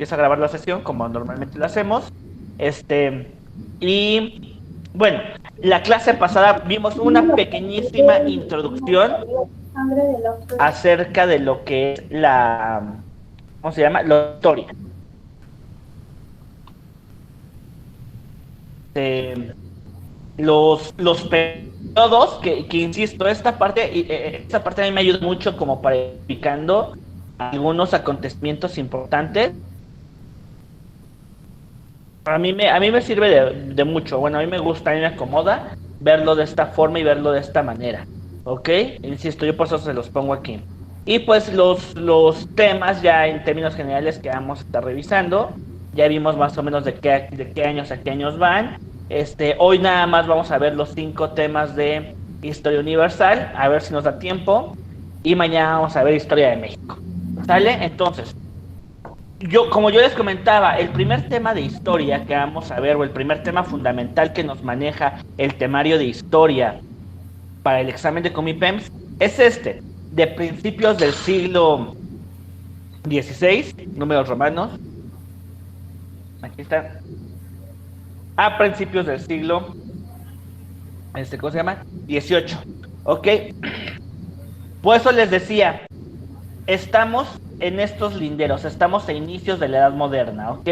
empiezo a grabar la sesión como normalmente lo hacemos. Y bueno, la clase pasada vimos una pequeñísima introducción acerca de lo que es ¿cómo se llama? La historia. Eh, los periodos, que insisto, esta parte a mí me ayuda mucho como para explicando algunos acontecimientos importantes. A mí me sirve de mucho. Bueno, a mí me gusta, a mí me acomoda verlo de esta forma y verlo de esta manera. ¿Ok? Insisto, yo por eso se los pongo aquí. Y pues los temas ya en términos generales que vamos a estar revisando. Ya vimos más o menos de qué años a qué años van. Hoy nada más vamos a ver los 5 temas de historia universal, a ver si nos da tiempo. Y mañana vamos a ver historia de México. ¿Sale? Entonces, como yo les comentaba, el primer tema de historia que vamos a ver, o el primer tema fundamental que nos maneja el temario de historia para el examen de Comipems, es de principios del siglo XVI, números romanos. Aquí está. A principios del siglo, ¿cómo se llama? 18. Ok. Por eso les decía, estamos en estos linderos, estamos a inicios de la Edad Moderna, ¿ok?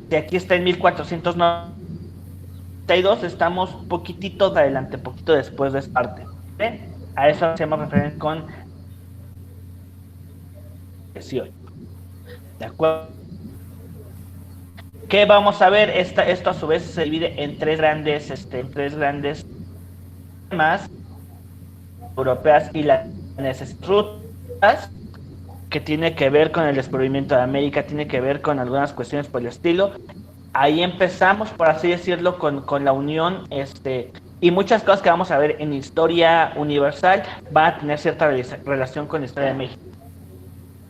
Que aquí está en 1492, estamos poquitito de adelante, poquito después de Esparta. ¿Okay? A eso hacemos referencia con 18. ¿De acuerdo? ¿Qué vamos a ver? Esto a su vez se divide en tres grandes temas europeas y las rutas, que tiene que ver con el descubrimiento de América, tiene que ver con algunas cuestiones por el estilo. Ahí empezamos, por así decirlo, con la unión, y muchas cosas que vamos a ver en historia universal van a tener cierta relación con la historia de México.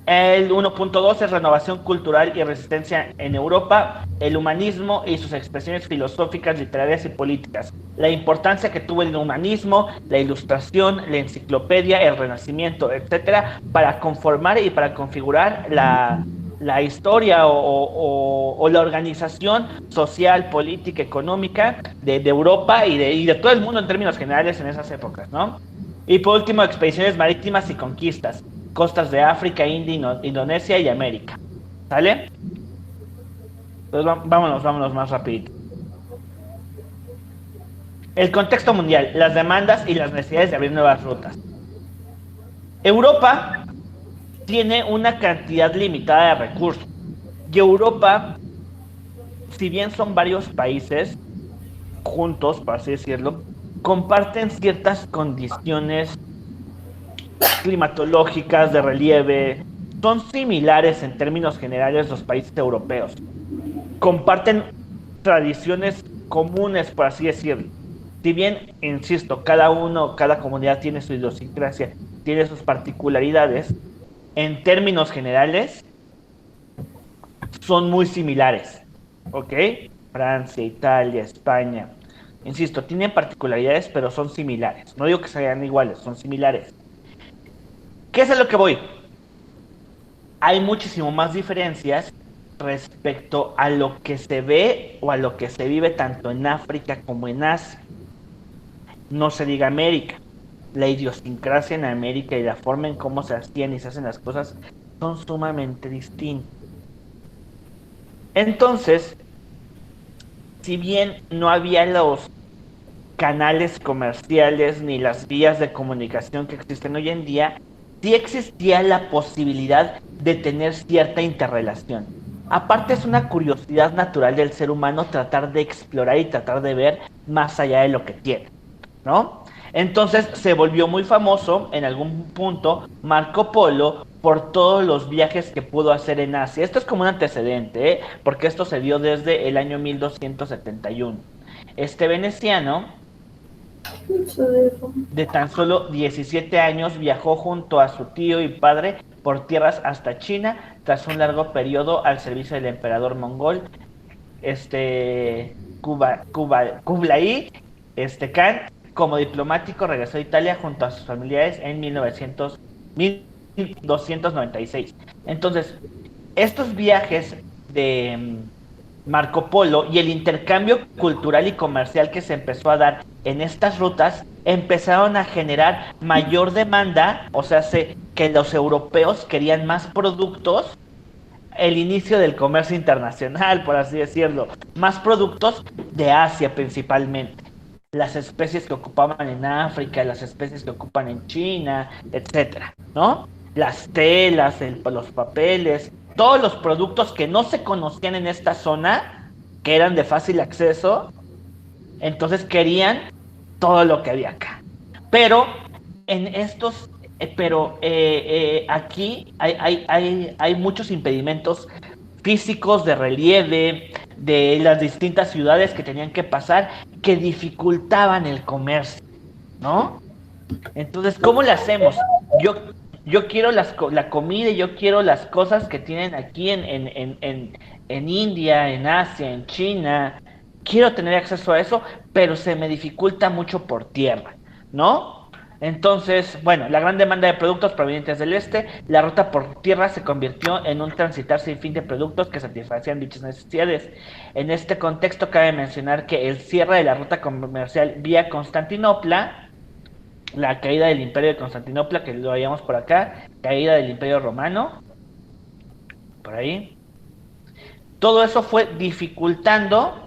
El 1.2 es renovación cultural y resistencia en Europa, el humanismo y sus expresiones filosóficas, literarias y políticas. La importancia que tuvo el humanismo, la ilustración, la enciclopedia, el renacimiento, etcétera, para conformar y para configurar la historia o la organización social, política, económica de Europa y de todo el mundo en términos generales en esas épocas, ¿no? Y por último, expediciones marítimas y conquistas, costas de África, India, Indonesia y América. ¿Sale? Entonces vámonos más rapidito. El contexto mundial, las demandas y las necesidades de abrir nuevas rutas. Europa tiene una cantidad limitada de recursos. Y Europa, si bien son varios países juntos, por así decirlo, comparten ciertas condiciones climatológicas, de relieve, son similares en términos generales los países europeos. Comparten tradiciones comunes, por así decirlo. Si bien, insisto, cada comunidad tiene su idiosincrasia, tiene sus particularidades, en términos generales son muy similares. ¿Ok? Francia, Italia, España. Insisto, tienen particularidades, pero son similares. No digo que sean iguales, son similares. ¿Qué es a lo que voy? Hay muchísimo más diferencias respecto a lo que se ve o a lo que se vive tanto en África como en Asia. No se diga América. La idiosincrasia en América y la forma en cómo se hacían y se hacen las cosas son sumamente distintas. Entonces, si bien no había los canales comerciales ni las vías de comunicación que existen hoy en día, sí existía la posibilidad de tener cierta interrelación. Aparte, es una curiosidad natural del ser humano tratar de explorar y tratar de ver más allá de lo que tiene, ¿no? Entonces se volvió muy famoso en algún punto Marco Polo por todos los viajes que pudo hacer en Asia. Esto es como un antecedente, porque esto se dio desde el año 1271. Este veneciano de tan solo 17 años viajó junto a su tío y padre por tierras hasta China tras un largo periodo al servicio del emperador mongol Kublai Khan. Como diplomático regresó a Italia junto a sus familiares en 1296. Entonces, estos viajes de Marco Polo y el intercambio cultural y comercial que se empezó a dar en estas rutas empezaron a generar mayor demanda, o sea, que los europeos querían más productos, el inicio del comercio internacional, por así decirlo, más productos de Asia principalmente, las especies que ocupaban en África, las especies que ocupan en China, etcétera, ¿no? Las telas, los papeles, todos los productos que no se conocían en esta zona, que eran de fácil acceso, entonces querían todo lo que había acá. Pero en estos, aquí hay muchos impedimentos físicos, de relieve, de las distintas ciudades que tenían que pasar, que dificultaban el comercio, ¿no? Entonces, ¿cómo le hacemos? Yo quiero la comida y yo quiero las cosas que tienen aquí en India, en Asia, en China. Quiero tener acceso a eso, pero se me dificulta mucho por tierra, ¿no? Entonces, bueno, la gran demanda de productos provenientes del este, la ruta por tierra se convirtió en un transitar sin fin de productos que satisfacían dichas necesidades. En este contexto cabe mencionar que el cierre de la ruta comercial vía Constantinopla, la caída del Imperio de Constantinopla, que lo veíamos por acá, caída del Imperio Romano, por ahí. Todo eso fue dificultando,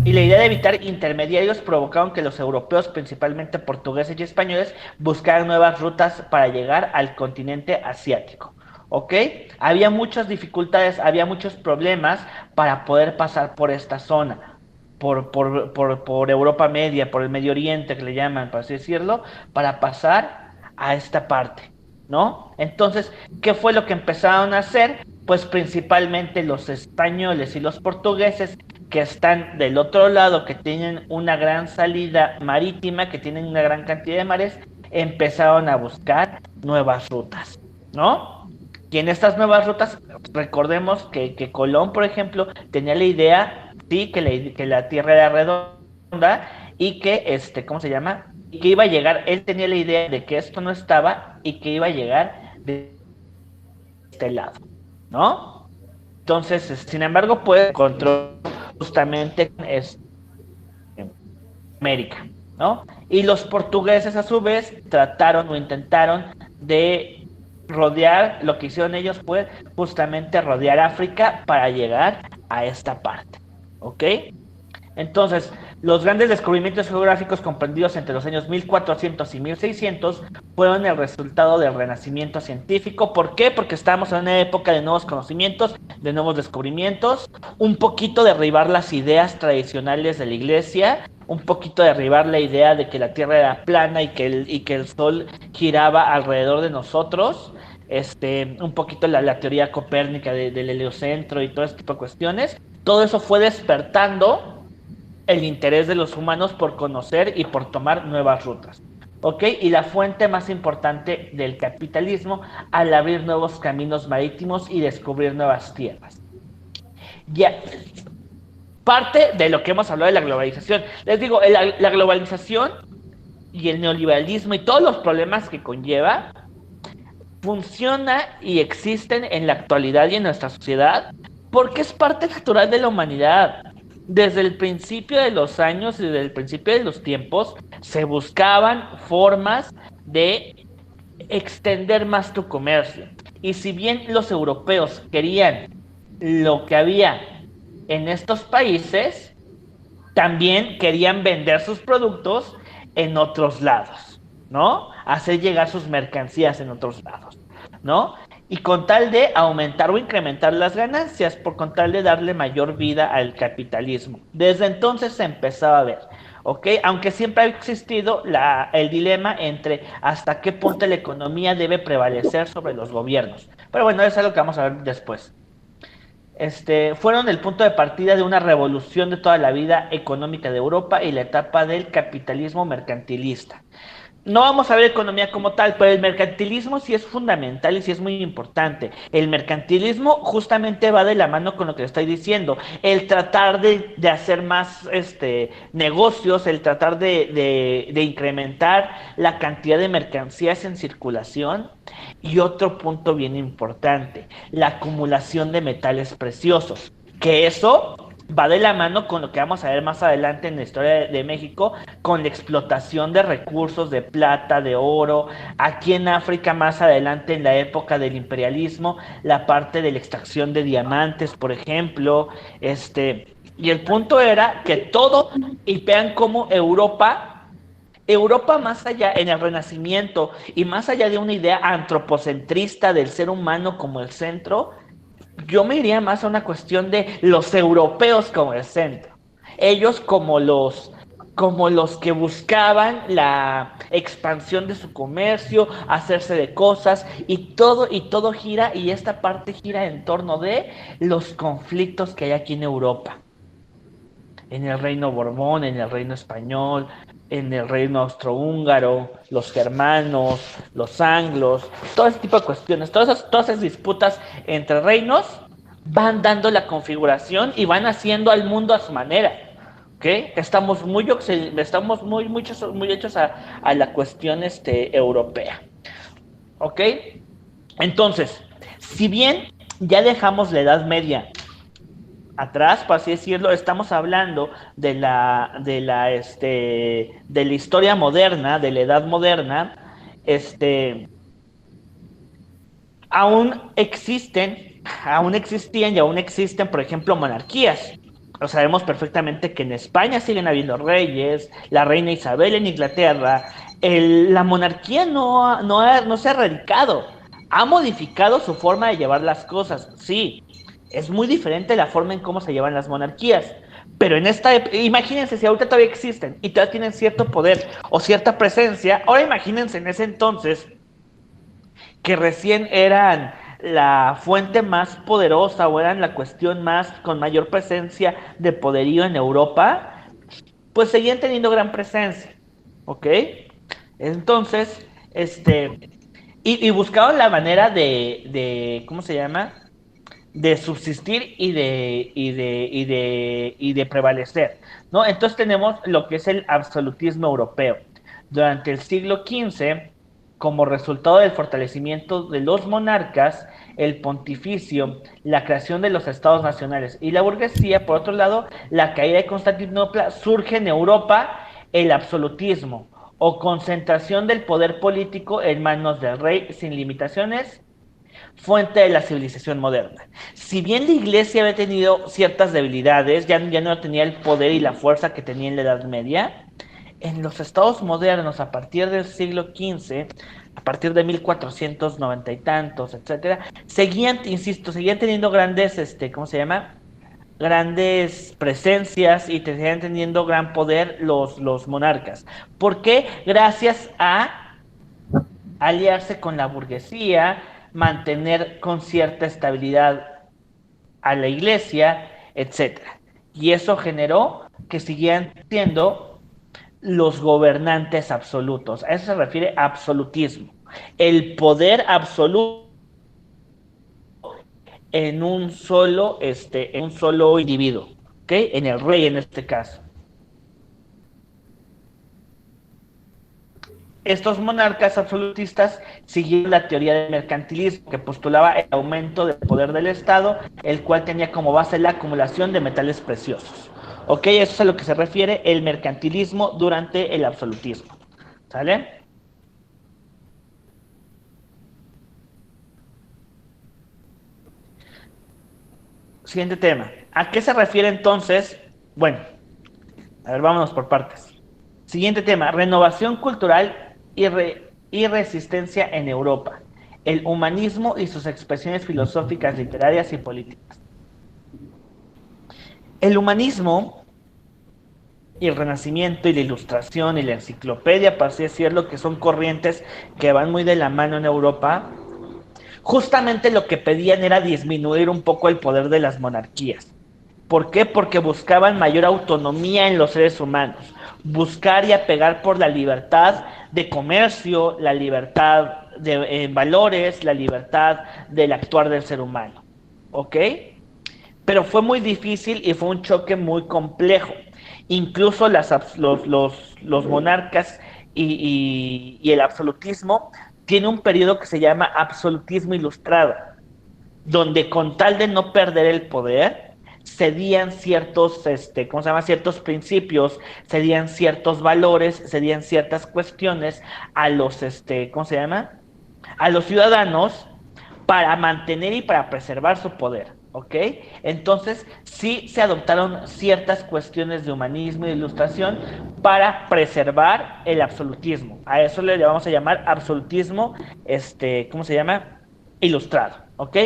y la idea de evitar intermediarios provocaron que los europeos, principalmente portugueses y españoles, buscaran nuevas rutas para llegar al continente asiático. ¿Ok? Había muchas dificultades, había muchos problemas para poder pasar por esta zona. Por Europa Media, por el Medio Oriente, que le llaman, por así decirlo, para pasar a esta parte, ¿no? Entonces, ¿qué fue lo que empezaron a hacer? Pues principalmente los españoles y los portugueses, que están del otro lado, que tienen una gran salida marítima, que tienen una gran cantidad de mares, empezaron a buscar nuevas rutas, ¿no? Y en estas nuevas rutas, recordemos que Colón, por ejemplo, tenía la idea, sí, que la Tierra era redonda y que, ¿cómo se llama? Y que iba a llegar, él tenía la idea de que esto no estaba y que iba a llegar de este lado, ¿no? Entonces, sin embargo, puede encontrar justamente América, ¿no? Y los portugueses, a su vez, trataron o intentaron de rodear, lo que hicieron ellos fue justamente rodear África para llegar a esta parte, ¿ok? Entonces, los grandes descubrimientos geográficos comprendidos entre los años 1400 y 1600 fueron el resultado del renacimiento científico. ¿Por qué? Porque estábamos en una época de nuevos conocimientos, de nuevos descubrimientos, un poquito derribar las ideas tradicionales de la iglesia, un poquito derribar la idea de que la Tierra era plana y que el Sol giraba alrededor de nosotros, un poquito la teoría copérnica del heliocentro y todo este tipo de cuestiones. Todo eso fue despertando el interés de los humanos por conocer y por tomar nuevas rutas, ¿ok? Y la fuente más importante del capitalismo al abrir nuevos caminos marítimos y descubrir nuevas tierras. Ya, parte de lo que hemos hablado de la globalización. Les digo, la globalización y el neoliberalismo y todos los problemas que conlleva funciona y existen en la actualidad y en nuestra sociedad porque es parte natural de la humanidad. Desde el principio de los años y desde el principio de los tiempos se buscaban formas de extender más tu comercio. Y si bien los europeos querían lo que había en estos países, también querían vender sus productos en otros lados, ¿no? Hacer llegar sus mercancías en otros lados, ¿no? Y con tal de aumentar o incrementar las ganancias, con tal de darle mayor vida al capitalismo. Desde entonces se empezaba a ver, ¿ok? Aunque siempre ha existido el dilema entre hasta qué punto la economía debe prevalecer sobre los gobiernos. Pero bueno, eso es algo que vamos a ver después. Fueron el punto de partida de una revolución de toda la vida económica de Europa y la etapa del capitalismo mercantilista. no vamos a ver economía como tal, pero el mercantilismo sí es fundamental y sí es muy importante. El mercantilismo justamente va de la mano con lo que le estoy diciendo. El tratar de hacer más negocios, el tratar de incrementar la cantidad de mercancías en circulación. Y otro punto bien importante, la acumulación de metales preciosos. Que eso va de la mano con lo que vamos a ver más adelante en la historia de México, con la explotación de recursos de plata, de oro, aquí en África más adelante en la época del imperialismo, la parte de la extracción de diamantes, por ejemplo, y el punto era que todo, y vean cómo Europa más allá en el Renacimiento y más allá de una idea antropocentrista del ser humano como el centro, yo me iría más a una cuestión de los europeos como el centro. Ellos como los que buscaban la expansión de su comercio, hacerse de cosas y todo gira y esta parte gira en torno de los conflictos que hay aquí en Europa, en el reino Borbón, en el reino español, en el reino austrohúngaro, los germanos, los anglos, todo ese tipo de cuestiones, todas esas disputas entre reinos van dando la configuración y van haciendo al mundo a su manera. ¿Okay? Estamos muy hechos a la cuestión europea. ¿Ok? Entonces, si bien ya dejamos la Edad Media atrás, por así decirlo, estamos hablando de la historia moderna, de la edad moderna, aún existían y aún existen, por ejemplo, monarquías. Lo sabemos perfectamente que en España siguen habiendo reyes, la reina Isabel en Inglaterra, la monarquía no se ha erradicado, ha modificado su forma de llevar las cosas, sí, es muy diferente la forma en cómo se llevan las monarquías. Pero en imagínense si ahorita todavía existen y todavía tienen cierto poder o cierta presencia. Ahora imagínense en ese entonces que recién eran la fuente más poderosa o eran la cuestión más con mayor presencia de poderío en Europa, pues seguían teniendo gran presencia, ¿ok? Entonces, y buscaban la manera ¿cómo se llama? De subsistir y de prevalecer, ¿no? Entonces tenemos lo que es el absolutismo europeo. Durante el siglo XV, como resultado del fortalecimiento de los monarcas, el pontificio, la creación de los estados nacionales y la burguesía, por otro lado, la caída de Constantinopla, surge en Europa el absolutismo o concentración del poder político en manos del rey sin limitaciones, fuente de la civilización moderna. Si bien la iglesia había tenido ciertas debilidades, ya no tenía el poder y la fuerza que tenía en la Edad Media, en los estados modernos, a partir del siglo XV, a partir de 1490 y tantos, etcétera, seguían teniendo grandes, ¿cómo se llama? Grandes presencias y seguían teniendo gran poder los monarcas. ¿Por qué? Gracias a aliarse con la burguesía, mantener con cierta estabilidad a la iglesia, etcétera. Y eso generó que siguieran siendo los gobernantes absolutos. A eso se refiere absolutismo. El poder absoluto en un solo individuo, ¿ok? En el rey en este caso. Estos monarcas absolutistas siguieron la teoría del mercantilismo, que postulaba el aumento del poder del Estado, el cual tenía como base la acumulación de metales preciosos. ¿Ok? Eso es a lo que se refiere el mercantilismo durante el absolutismo. ¿Sale? Siguiente tema. ¿A qué se refiere entonces? Bueno, a ver, vámonos por partes. Siguiente tema, renovación cultural y resistencia en Europa. El humanismo y sus expresiones filosóficas, literarias y políticas. El humanismo y el Renacimiento y la Ilustración y la enciclopedia, para así decirlo, que son corrientes que van muy de la mano en Europa, justamente lo que pedían era disminuir un poco el poder de las monarquías. ¿Por qué? Porque buscaban mayor autonomía en los seres humanos. buscar y apegar por la libertad de comercio, la libertad de valores, la libertad del actuar del ser humano. ¿Ok? Pero fue muy difícil y fue un choque muy complejo. Incluso los monarcas y el absolutismo tiene un periodo que se llama absolutismo ilustrado, donde con tal de no perder el poder, cedían ciertos, ¿cómo se llama? Ciertos principios, cedían ciertos valores, cedían ciertas cuestiones a los, ¿cómo se llama? A los ciudadanos para mantener y para preservar su poder, ¿ok? Entonces, sí se adoptaron ciertas cuestiones de humanismo y de ilustración para preservar el absolutismo. A eso le vamos a llamar absolutismo, ¿cómo se llama? Ilustrado, ¿ok?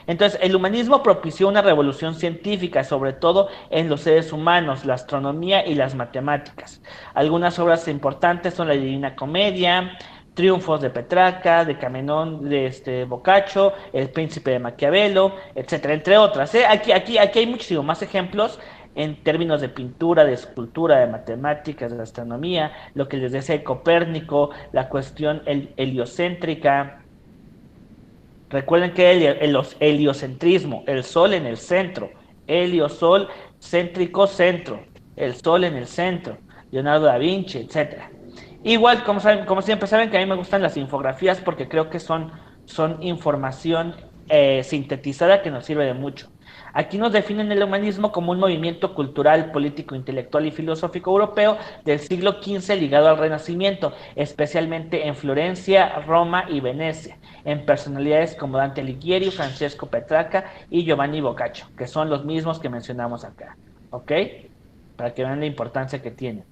Entonces, el humanismo propició una revolución científica, sobre todo en los seres humanos, la astronomía y las matemáticas. Algunas obras importantes son la Divina Comedia, Triunfos de Petrarca, de Camenón, de Boccaccio, El Príncipe de Maquiavelo, etcétera, entre otras. Aquí hay muchísimos más ejemplos en términos de pintura, de escultura, de matemáticas, de astronomía, lo que les decía de Copérnico, la cuestión heliocéntrica. Recuerden que el heliocentrismo, el sol en el centro, helio, sol, céntrico, centro, el sol en el centro, Leonardo da Vinci, etcétera. Igual, como siempre saben que a mí me gustan las infografías porque creo que son información sintetizada que nos sirve de mucho. Aquí nos definen el humanismo como un movimiento cultural, político, intelectual y filosófico europeo del siglo XV ligado al Renacimiento, especialmente en Florencia, Roma y Venecia, en personalidades como Dante Alighieri, Francesco Petrarca y Giovanni Boccaccio, que son los mismos que mencionamos acá, ¿ok? Para que vean la importancia que tienen.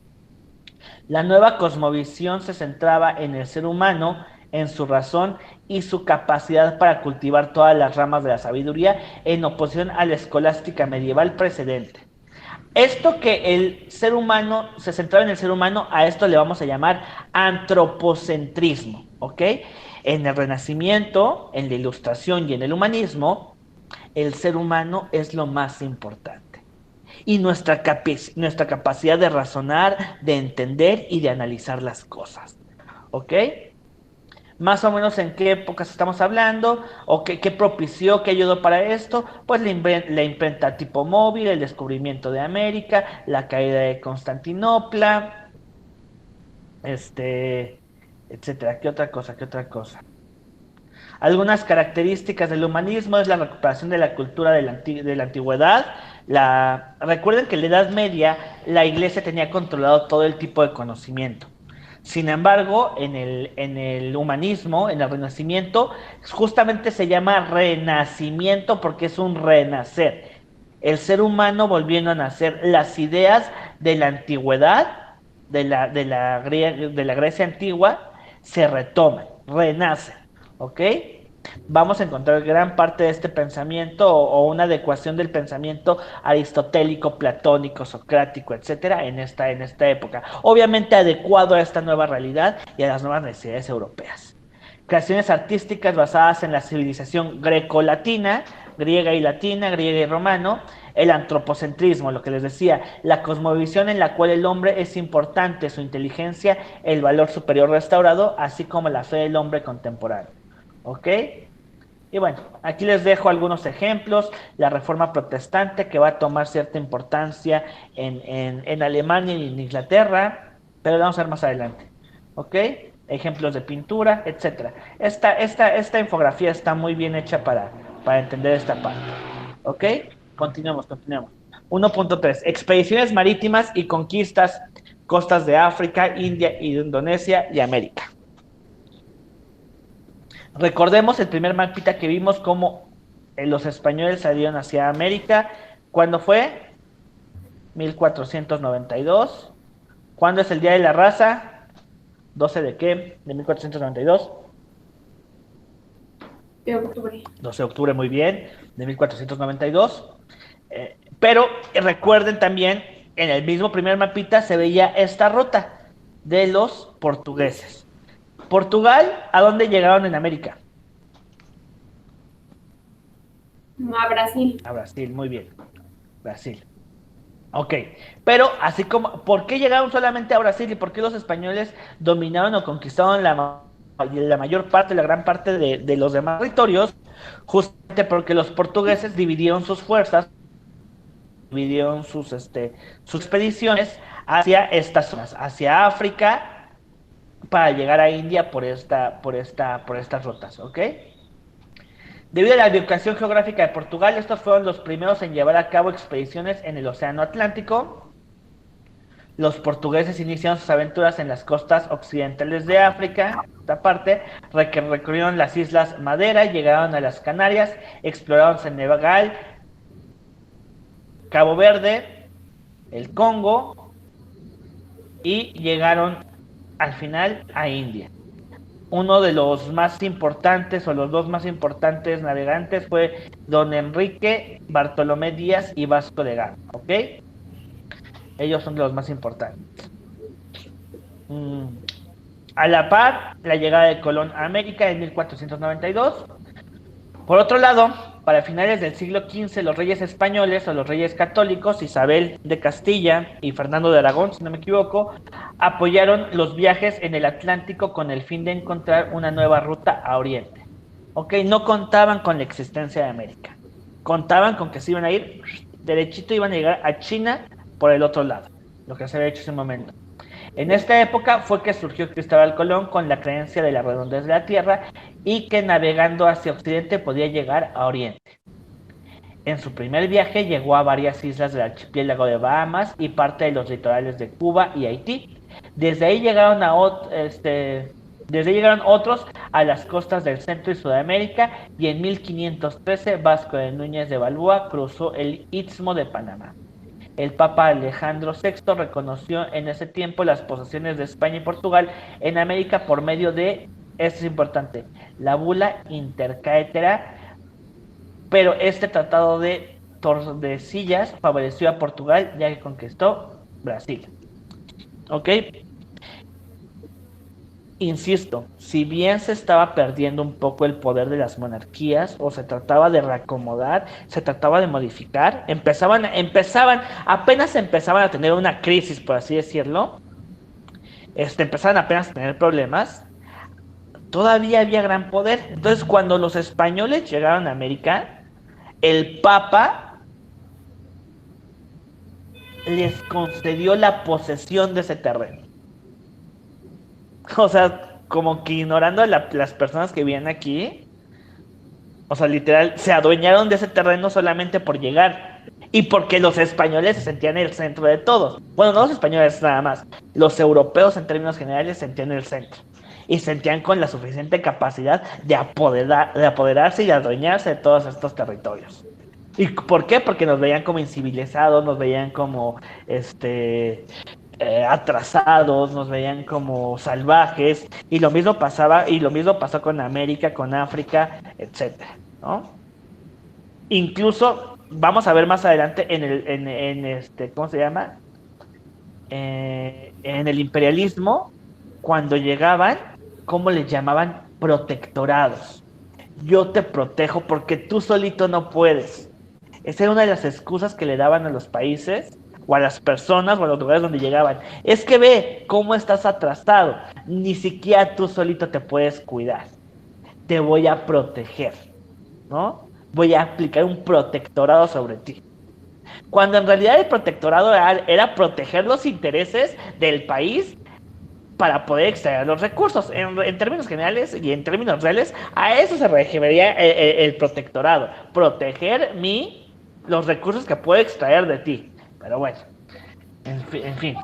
La nueva cosmovisión se centraba en el ser humano, en su razón y su capacidad para cultivar todas las ramas de la sabiduría, en oposición a la escolástica medieval precedente. Esto que el ser humano se centraba en el ser humano, a esto le vamos a llamar antropocentrismo, ¿ok? En el Renacimiento, en la Ilustración y en el humanismo, el ser humano es lo más importante. Y nuestra capacidad de razonar, de entender y de analizar las cosas, ¿ok? Más o menos en qué épocas estamos hablando, o qué propició, qué ayudó para esto, pues la imprenta tipo móvil, el descubrimiento de América, la caída de Constantinopla, etcétera. ¿Qué otra cosa? Algunas características del humanismo es la recuperación de la cultura de la antigüedad. Recuerden que en la Edad Media la Iglesia tenía controlado todo el tipo de conocimiento. Sin embargo, en el humanismo, en el Renacimiento, justamente se llama renacimiento porque es un renacer. El ser humano volviendo a nacer. Las ideas de la antigüedad, de la Grecia antigua, se retoman, renacen. ¿Ok? Vamos a encontrar gran parte de este pensamiento o una adecuación del pensamiento aristotélico, platónico, socrático, etcétera, en esta época. Obviamente adecuado a esta nueva realidad y a las nuevas necesidades europeas. Creaciones artísticas basadas en la civilización greco-latina, griega y latina, griega y romano, el antropocentrismo, lo que les decía, la cosmovisión en la cual el hombre es importante, su inteligencia, el valor superior restaurado, así como la fe del hombre contemporáneo. ¿Ok? Y bueno, aquí les dejo algunos ejemplos. La reforma protestante que va a tomar cierta importancia en Alemania y en Inglaterra, pero lo vamos a ver más adelante. ¿Ok? Ejemplos de pintura, etcétera. Esta infografía está muy bien hecha para entender esta parte. ¿Ok? Continuemos. 1.3. Expediciones marítimas y conquistas, costas de África, India, Indonesia y América. Recordemos el primer mapita que vimos, como los españoles salieron hacia América. ¿Cuándo fue? 1492. ¿Cuándo es el Día de la Raza? ¿12 de qué? ¿De 1492? De octubre. 12 de octubre, muy bien, de 1492. Pero recuerden también, en el mismo primer mapita se veía esta ruta de los portugueses. Portugal, ¿a dónde llegaron en América? A Brasil. A Brasil, muy bien. Brasil. Ok, pero así como, ¿por qué llegaron solamente a Brasil y por qué los españoles dominaron o conquistaron la mayor parte, la gran parte de los demás territorios? Justamente porque los portugueses dividieron sus fuerzas, dividieron sus expediciones hacia estas zonas, hacia África, para llegar a India por estas rutas, ¿ok? Debido a la ubicación geográfica de Portugal, estos fueron los primeros en llevar a cabo expediciones en el Océano Atlántico. Los portugueses iniciaron sus aventuras en las costas occidentales de África. Esta parte, recorrieron las Islas Madera, llegaron a las Canarias, exploraron Senegal, Cabo Verde, el Congo y llegaron al final a India. Uno de los más importantes o los dos más importantes navegantes fue don Enrique Bartolomé Díaz y Vasco de Gama, ¿ok? Ellos son de los más importantes. A la par, la llegada de Colón a América en 1492. Por otro lado, para finales del siglo XV, los reyes españoles o los reyes católicos, Isabel de Castilla y Fernando de Aragón, si no me equivoco, apoyaron los viajes en el Atlántico con el fin de encontrar una nueva ruta a Oriente. Ok, no contaban con la existencia de América. Contaban con que se iban a ir derechito, iban a llegar a China por el otro lado, lo que se había hecho en ese momento. En esta época fue que surgió Cristóbal Colón con la creencia de la redondez de la Tierra y que navegando hacia Occidente podía llegar a Oriente. En su primer viaje llegó a varias islas del archipiélago de Bahamas y parte de los litorales de Cuba y Haití. Desde ahí llegaron otros a las costas del Centro y Sudamérica y en 1513 Vasco de Núñez de Balboa cruzó el Istmo de Panamá. El Papa Alejandro VI reconoció en ese tiempo las posesiones de España y Portugal en América por medio de, esto es importante, la bula Intercaetera, pero este tratado de Tordesillas favoreció a Portugal ya que conquistó Brasil. ¿Ok? Insisto, si bien se estaba perdiendo un poco el poder de las monarquías, o se trataba de reacomodar, se trataba de modificar, apenas empezaban a tener una crisis, por así decirlo, empezaban apenas a tener problemas, todavía había gran poder. Entonces, cuando los españoles llegaron a América, el Papa les concedió la posesión de ese terreno. O sea, como que ignorando a las personas que vivían aquí, o sea, literal, se adueñaron de ese terreno solamente por llegar. Y porque los españoles se sentían el centro de todos. Bueno, no los españoles nada más. Los europeos en términos generales se sentían el centro. Y sentían con la suficiente capacidad de apoderarse y adueñarse de todos estos territorios. ¿Y por qué? Porque nos veían como incivilizados, nos veían como atrasados, nos veían como salvajes, y lo mismo pasó con América, con África, etcétera, ¿no? Incluso vamos a ver más adelante ¿cómo se llama? En el imperialismo, cuando llegaban, ¿cómo les llamaban? Protectorados. Yo te protejo porque tú solito no puedes. Esa era una de las excusas que le daban a los países o a las personas o a los lugares donde llegaban. Es que ve cómo estás atrasado. Ni siquiera tú solito te puedes cuidar. Te voy a proteger, ¿no? Voy a aplicar un protectorado sobre ti. Cuando en realidad el protectorado era proteger los intereses del país para poder extraer los recursos. En términos generales y en términos reales, a eso se refería el protectorado. Proteger los recursos que puedo extraer de ti. Pero bueno, en fin.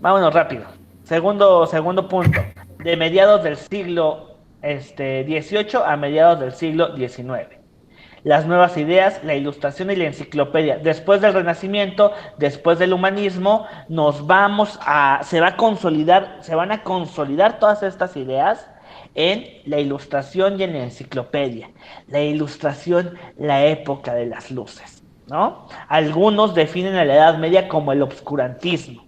Vámonos rápido. Segundo punto. De mediados del siglo XVIII a mediados del siglo XIX. Las nuevas ideas, la ilustración y la enciclopedia. Después del Renacimiento, después del humanismo, se van a consolidar todas estas ideas en la ilustración y en la enciclopedia. La ilustración, la época de las luces, ¿no? Algunos definen a la Edad Media como el obscurantismo.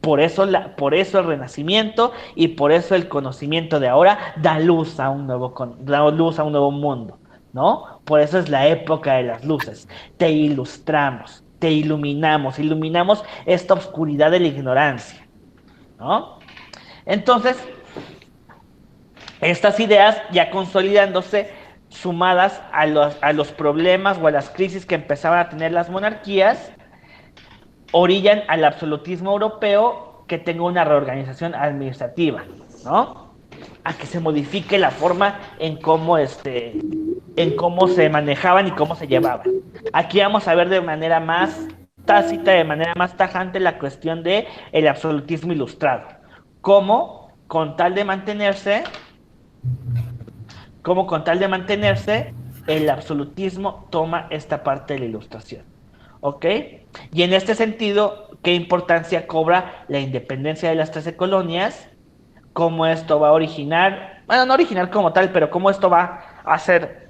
Por eso el Renacimiento y por eso el conocimiento de ahora da luz a un nuevo mundo, ¿no? Por eso es la época de las luces. Te ilustramos, te iluminamos esta oscuridad de la ignorancia, ¿no? Entonces, estas ideas ya consolidándose, sumadas a los problemas o a las crisis que empezaban a tener las monarquías, orillan al absolutismo europeo que tenga una reorganización administrativa, ¿no? A que se modifique la forma en cómo se manejaban y cómo se llevaban. Aquí vamos a ver de manera más tácita, de manera más tajante, la cuestión de el absolutismo ilustrado. Cómo, con tal de mantenerse, el absolutismo toma esta parte de la ilustración. ¿Ok? Y en este sentido, ¿qué importancia cobra la independencia de las 13 colonias? ¿Cómo esto va a originar, bueno, no originar como tal, pero cómo esto va a ser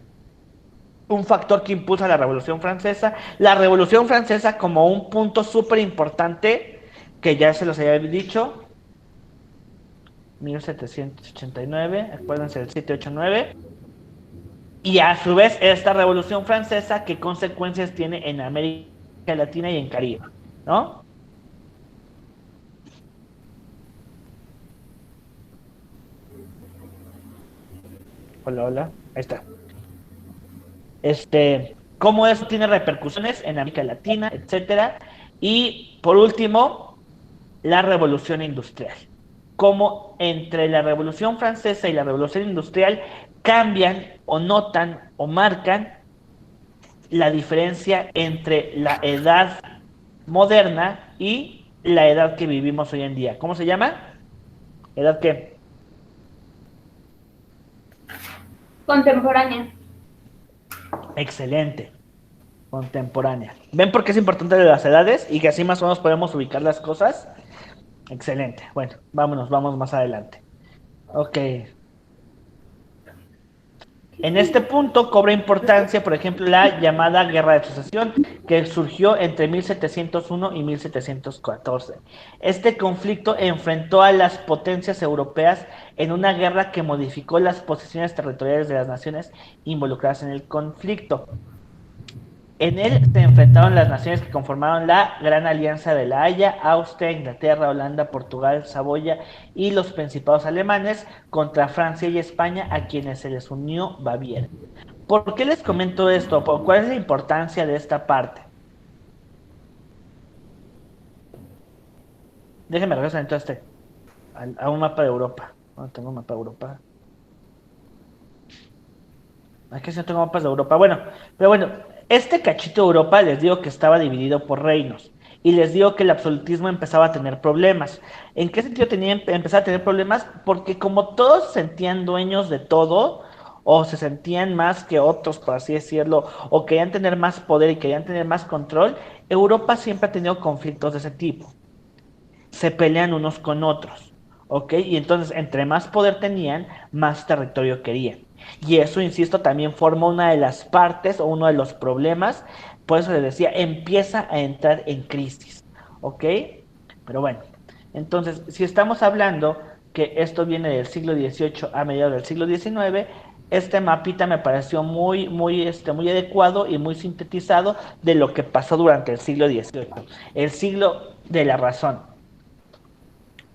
un factor que impulsa la Revolución Francesa? La Revolución Francesa como un punto súper importante, que ya se los había dicho, 1789, acuérdense del 789, y a su vez esta Revolución Francesa, ¿qué consecuencias tiene en América Latina y en Caribe? ¿No? Hola, hola, ahí está. Cómo eso tiene repercusiones en América Latina, etcétera. Y por último, la revolución industrial. Cómo entre la Revolución Francesa y la Revolución Industrial cambian o notan o marcan la diferencia entre la edad moderna y la edad que vivimos hoy en día. ¿Cómo se llama? ¿Edad qué? Contemporánea. Excelente. Contemporánea. ¿Ven por qué es importante de las edades? Y que así más o menos podemos ubicar las cosas. Excelente. Bueno, vamos más adelante. Ok. En este punto cobra importancia, por ejemplo, la llamada Guerra de Sucesión, que surgió entre 1701 y 1714. Este conflicto enfrentó a las potencias europeas en una guerra que modificó las posiciones territoriales de las naciones involucradas en el conflicto. En él se enfrentaron las naciones que conformaron la Gran Alianza de la Haya: Austria, Inglaterra, Holanda, Portugal, Saboya y los principados alemanes contra Francia y España, a quienes se les unió Baviera. ¿Por qué les comento esto? ¿Cuál es la importancia de esta parte? Déjenme regresar entonces a un mapa de Europa. No tengo un mapa de Europa. Aquí sí no tengo mapas de Europa. Bueno, pero bueno, este cachito de Europa les digo que estaba dividido por reinos. Y les digo que el absolutismo empezaba a tener problemas. ¿En qué sentido empezaba a tener problemas? Porque como todos se sentían dueños de todo, o se sentían más que otros, por así decirlo, o querían tener más poder y querían tener más control, Europa siempre ha tenido conflictos de ese tipo. Se pelean unos con otros, ¿ok? Y entonces, entre más poder tenían, más territorio querían. Y eso, insisto, también forma una de las partes o uno de los problemas. Por eso les decía, empieza a entrar en crisis, ¿ok? Pero bueno, entonces, si estamos hablando que esto viene del siglo XVIII a mediados del siglo XIX, este mapita me pareció muy adecuado y muy sintetizado de lo que pasó durante el siglo XVIII, el siglo de la razón.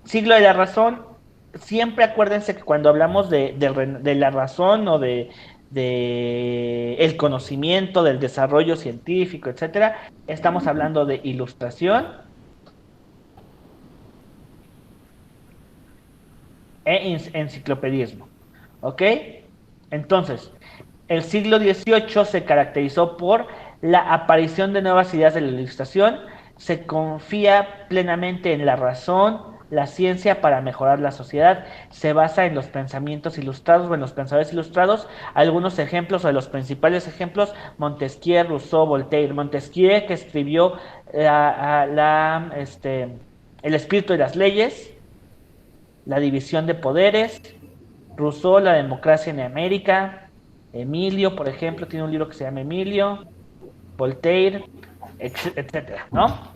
Siglo de la razón, siempre acuérdense que cuando hablamos de la razón o de el conocimiento, del desarrollo científico, etcétera, estamos hablando de ilustración e enciclopedismo. ¿Ok? Entonces, el siglo XVIII se caracterizó por la aparición de nuevas ideas de la ilustración. Se confía plenamente en la razón, la ciencia para mejorar la sociedad. Se basa en los pensamientos ilustrados o en los pensadores ilustrados. Algunos ejemplos o de los principales ejemplos: Montesquieu, Rousseau, Voltaire. Montesquieu, que escribió El espíritu de las leyes, La división de poderes. Rousseau, La democracia en América. Emilio, por ejemplo, tiene un libro que se llama Emilio. Voltaire, etcétera, ¿no?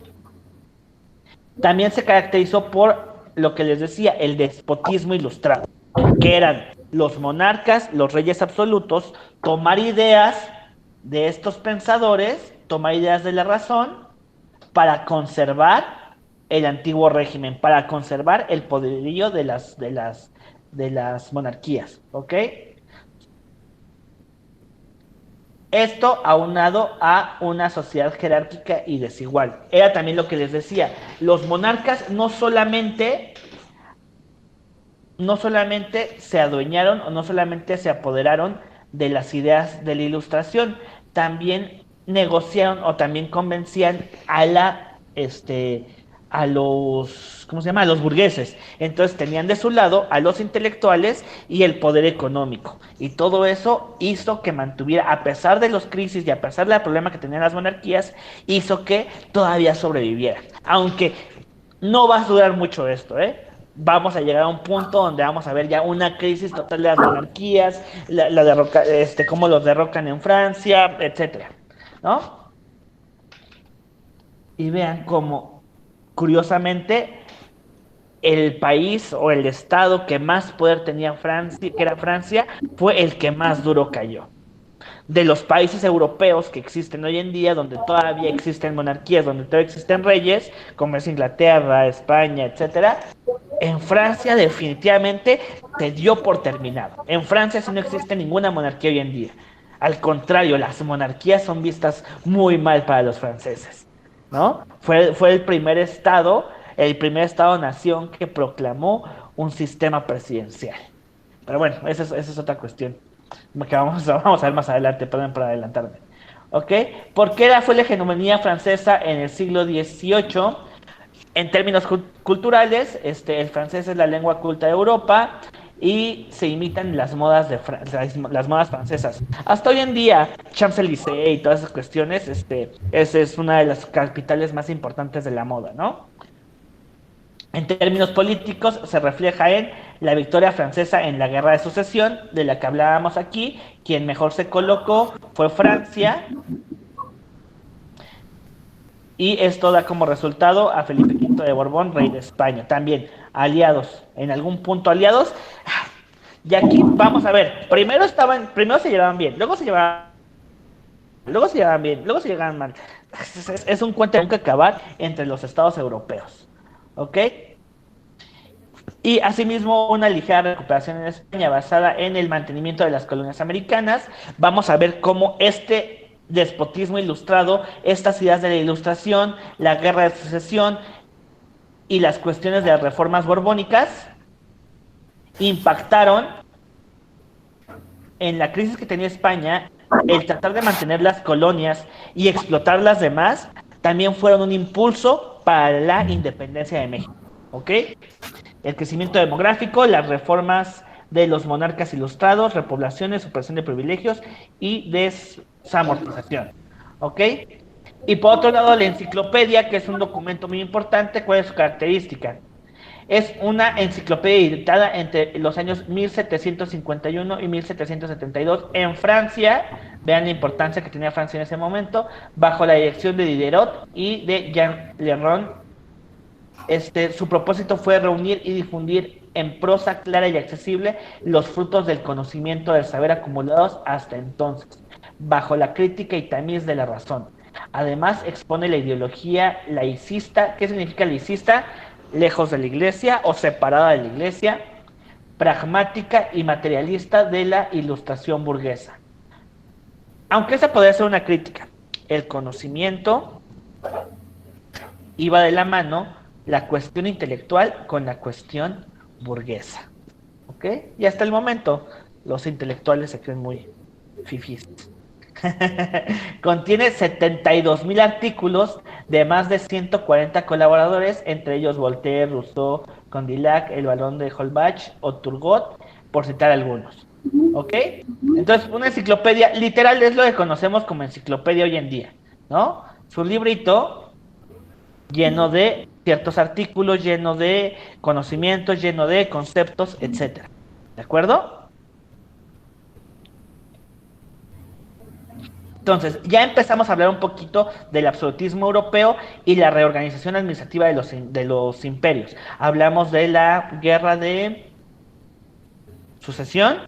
También se caracterizó por lo que les decía, el despotismo ilustrado, que eran los monarcas, los reyes absolutos, tomar ideas de estos pensadores, tomar ideas de la razón para conservar el antiguo régimen, para conservar el poderío de las monarquías, ¿ok? Esto aunado a una sociedad jerárquica y desigual. Era también lo que les decía, los monarcas no solamente se adueñaron o no solamente se apoderaron de las ideas de la Ilustración, también negociaron o también convencían a los, ¿cómo se llama? A los burgueses. Entonces tenían de su lado a los intelectuales y el poder económico. Y todo eso hizo que mantuviera, a pesar de los crisis y a pesar del problema que tenían las monarquías, hizo que todavía sobreviviera. Aunque no va a durar mucho esto, ¿eh? Vamos a llegar a un punto donde vamos a ver ya una crisis total de las monarquías, cómo los derrocan en Francia, etcétera, ¿no? Y vean cómo, curiosamente, el país o el estado que más poder tenía Francia, que era Francia, fue el que más duro cayó. De los países europeos que existen hoy en día, donde todavía existen monarquías, donde todavía existen reyes, como es Inglaterra, España, etcétera, en Francia definitivamente se dio por terminado. En Francia sí no existe ninguna monarquía hoy en día. Al contrario, las monarquías son vistas muy mal para los franceses, ¿no? Fue el primer estado-nación que proclamó un sistema presidencial. Pero bueno, esa es otra cuestión que vamos a ver más adelante, perdón por adelantarme. ¿Ok? ¿Por qué fue la hegemonía francesa en el siglo XVIII? En términos culturales, el francés es la lengua culta de Europa y se imitan las modas las modas francesas. Hasta hoy en día, Champs-Élysées y todas esas cuestiones, es una de las capitales más importantes de la moda, ¿no? En términos políticos, se refleja en la victoria francesa en la Guerra de Sucesión, de la que hablábamos aquí. Quien mejor se colocó fue Francia, y esto da como resultado a Felipe V de Borbón, rey de España. También aliados, en algún punto aliados. Y aquí vamos a ver, primero se llevaban bien, luego se llevaban bien, luego se llevaban mal. Es un cuento de nunca acabar entre los estados europeos. ¿Ok? Y asimismo una ligera recuperación en España basada en el mantenimiento de las colonias americanas. Vamos a ver cómo este despotismo ilustrado, estas ideas de la Ilustración, la Guerra de Sucesión y las cuestiones de las reformas borbónicas impactaron en la crisis que tenía España. El tratar de mantener las colonias y explotar las demás también fueron un impulso para la independencia de México. ¿Ok? El crecimiento demográfico, las reformas de los monarcas ilustrados, repoblaciones, supresión de privilegios y desamortización. ¿Ok? Y por otro lado, la enciclopedia, que es un documento muy importante. ¿Cuál es su característica? Es una enciclopedia editada entre los años 1751 y 1772 en Francia. Vean la importancia que tenía Francia en ese momento, bajo la dirección de Diderot y de Jean Leron. Su propósito fue reunir y difundir en prosa clara y accesible los frutos del conocimiento del saber acumulados hasta entonces, bajo la crítica y tamiz de la razón. Además, expone la ideología laicista. ¿Qué significa laicista? Lejos de la iglesia o separada de la iglesia, pragmática y materialista de la Ilustración burguesa. Aunque esa podría ser una crítica, el conocimiento iba de la mano, la cuestión intelectual con la cuestión burguesa. ¿Ok? Y hasta el momento los intelectuales se creen muy fifís. Contiene 72,000 artículos de más de 140 colaboradores, entre ellos Voltaire, Rousseau, Condillac, el Barón de Holbach o Turgot, por citar algunos. ¿Ok? Entonces, una enciclopedia literal es lo que conocemos como enciclopedia hoy en día, ¿no? Su librito lleno de ciertos artículos, lleno de conocimientos, lleno de conceptos, etcétera. ¿De acuerdo? Entonces, ya empezamos a hablar un poquito del absolutismo europeo y la reorganización administrativa de los imperios. Hablamos de la guerra de sucesión,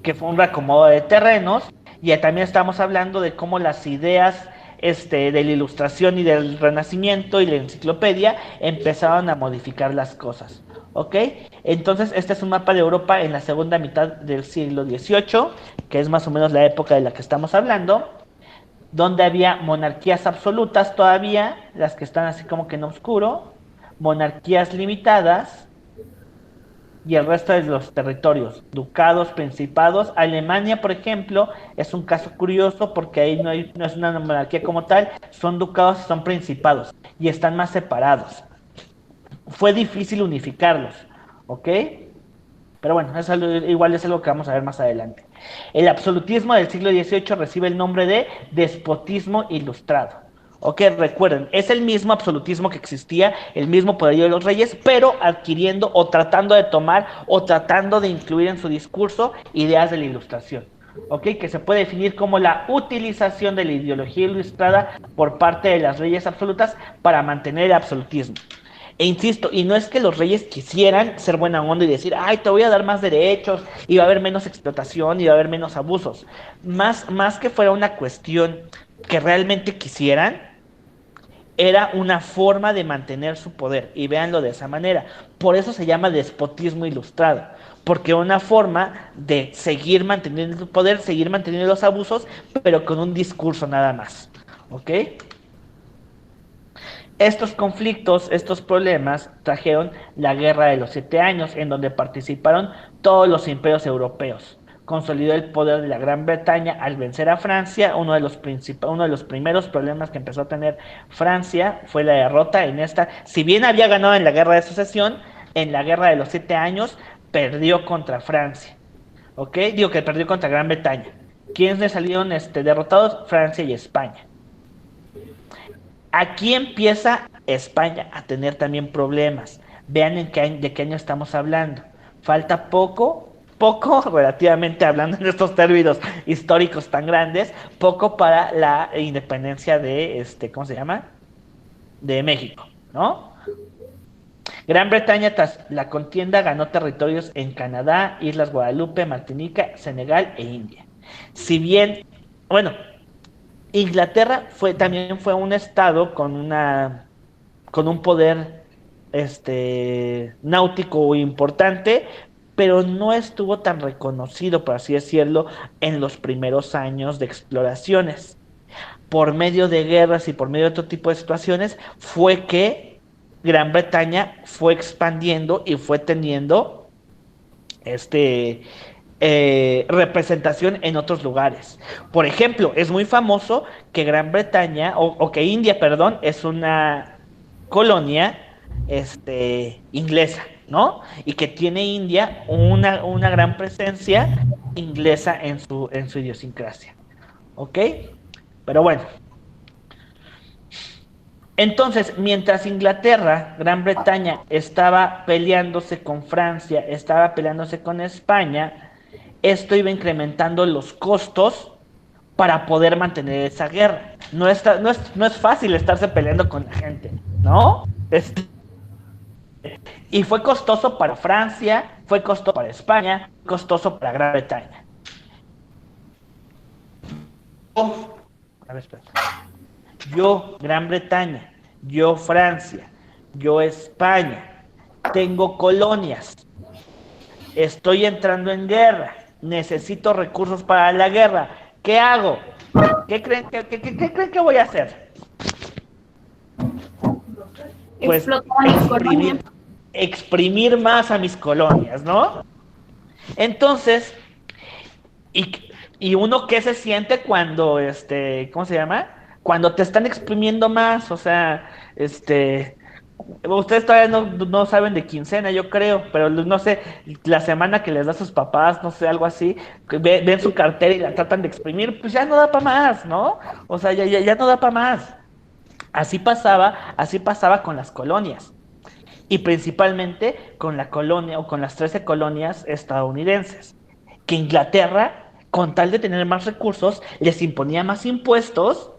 que fue un reacomodo de terrenos, y también estamos hablando de cómo las ideas de la Ilustración y del Renacimiento y la enciclopedia, empezaron a modificar las cosas. ¿Ok? Entonces, este es un mapa de Europa en la segunda mitad del siglo XVIII, que es más o menos la época de la que estamos hablando, donde había monarquías absolutas todavía, las que están así como que en oscuro, monarquías limitadas, y el resto de los territorios, ducados, principados. Alemania, por ejemplo, es un caso curioso porque ahí no es una monarquía como tal, son ducados y son principados, y están más separados. Fue difícil unificarlos, ¿ok? Pero bueno, igual es algo que vamos a ver más adelante. El absolutismo del siglo XVIII recibe el nombre de despotismo ilustrado. Ok, recuerden, es el mismo absolutismo que existía, el mismo poderío de los reyes, pero adquiriendo o tratando de tomar o tratando de incluir en su discurso ideas de la ilustración. Ok, que se puede definir como la utilización de la ideología ilustrada por parte de las leyes absolutas para mantener el absolutismo. E insisto, y no es que los reyes quisieran ser buena onda y decir, ay, te voy a dar más derechos, y va a haber menos explotación, y va a haber menos abusos. Más que fuera una cuestión que realmente quisieran, era una forma de mantener su poder, y véanlo de esa manera. Por eso se llama despotismo ilustrado, porque una forma de seguir manteniendo su poder, seguir manteniendo los abusos, pero con un discurso nada más. ¿Ok? Estos conflictos, estos problemas, trajeron la Guerra de los 7 Años, en donde participaron todos los imperios europeos. Consolidó el poder de la Gran Bretaña al vencer a Francia. Uno de los primeros problemas que empezó a tener Francia fue la derrota en esta. Si bien había ganado en la Guerra de Sucesión, en la Guerra de los 7 Años perdió contra Francia. ¿Ok? Digo que perdió contra Gran Bretaña. ¿Quiénes salieron derrotados? Francia y España. Aquí empieza España a tener también problemas. Vean de qué año estamos hablando. Falta poco relativamente hablando en estos términos históricos tan grandes, poco para la independencia de, ¿cómo se llama? De México, ¿no? Gran Bretaña, tras la contienda, ganó territorios en Canadá, Islas Guadalupe, Martinica, Senegal e India. Si bien, bueno, Inglaterra también fue un estado con un poder náutico importante, pero no estuvo tan reconocido, por así decirlo, en los primeros años de exploraciones. Por medio de guerras y por medio de otro tipo de situaciones, fue que Gran Bretaña fue expandiendo y fue teniendo representación en otros lugares. Por ejemplo, es muy famoso que Gran Bretaña, o que India, perdón, es una colonia inglesa, ¿no? Y que tiene India una gran presencia inglesa en su idiosincrasia. ¿Ok? Pero bueno. Entonces, mientras Inglaterra, Gran Bretaña, estaba peleándose con Francia, estaba peleándose con España, esto iba incrementando los costos para poder mantener esa guerra. No es fácil estarse peleando con la gente, ¿no? Y fue costoso para Francia, fue costoso para España, costoso para Gran Bretaña. Yo, Gran Bretaña, yo, Francia, yo, España, tengo colonias, estoy entrando en guerra, necesito recursos para la guerra. ¿Qué hago? ¿Qué creen que voy a hacer? Pues exprimir más a mis colonias, ¿no? Entonces, y uno, ¿qué se siente cuando, ¿cómo se llama? Cuando te están exprimiendo más, o sea, ustedes todavía no saben de quincena, yo creo, pero no sé, la semana que les da a sus papás, no sé, algo así, ven su cartera y la tratan de exprimir, pues ya no da para más, ¿no? O sea, ya no da para más. Así pasaba con las colonias, y principalmente con la colonia o con las 13 colonias estadounidenses, que Inglaterra, con tal de tener más recursos, les imponía más impuestos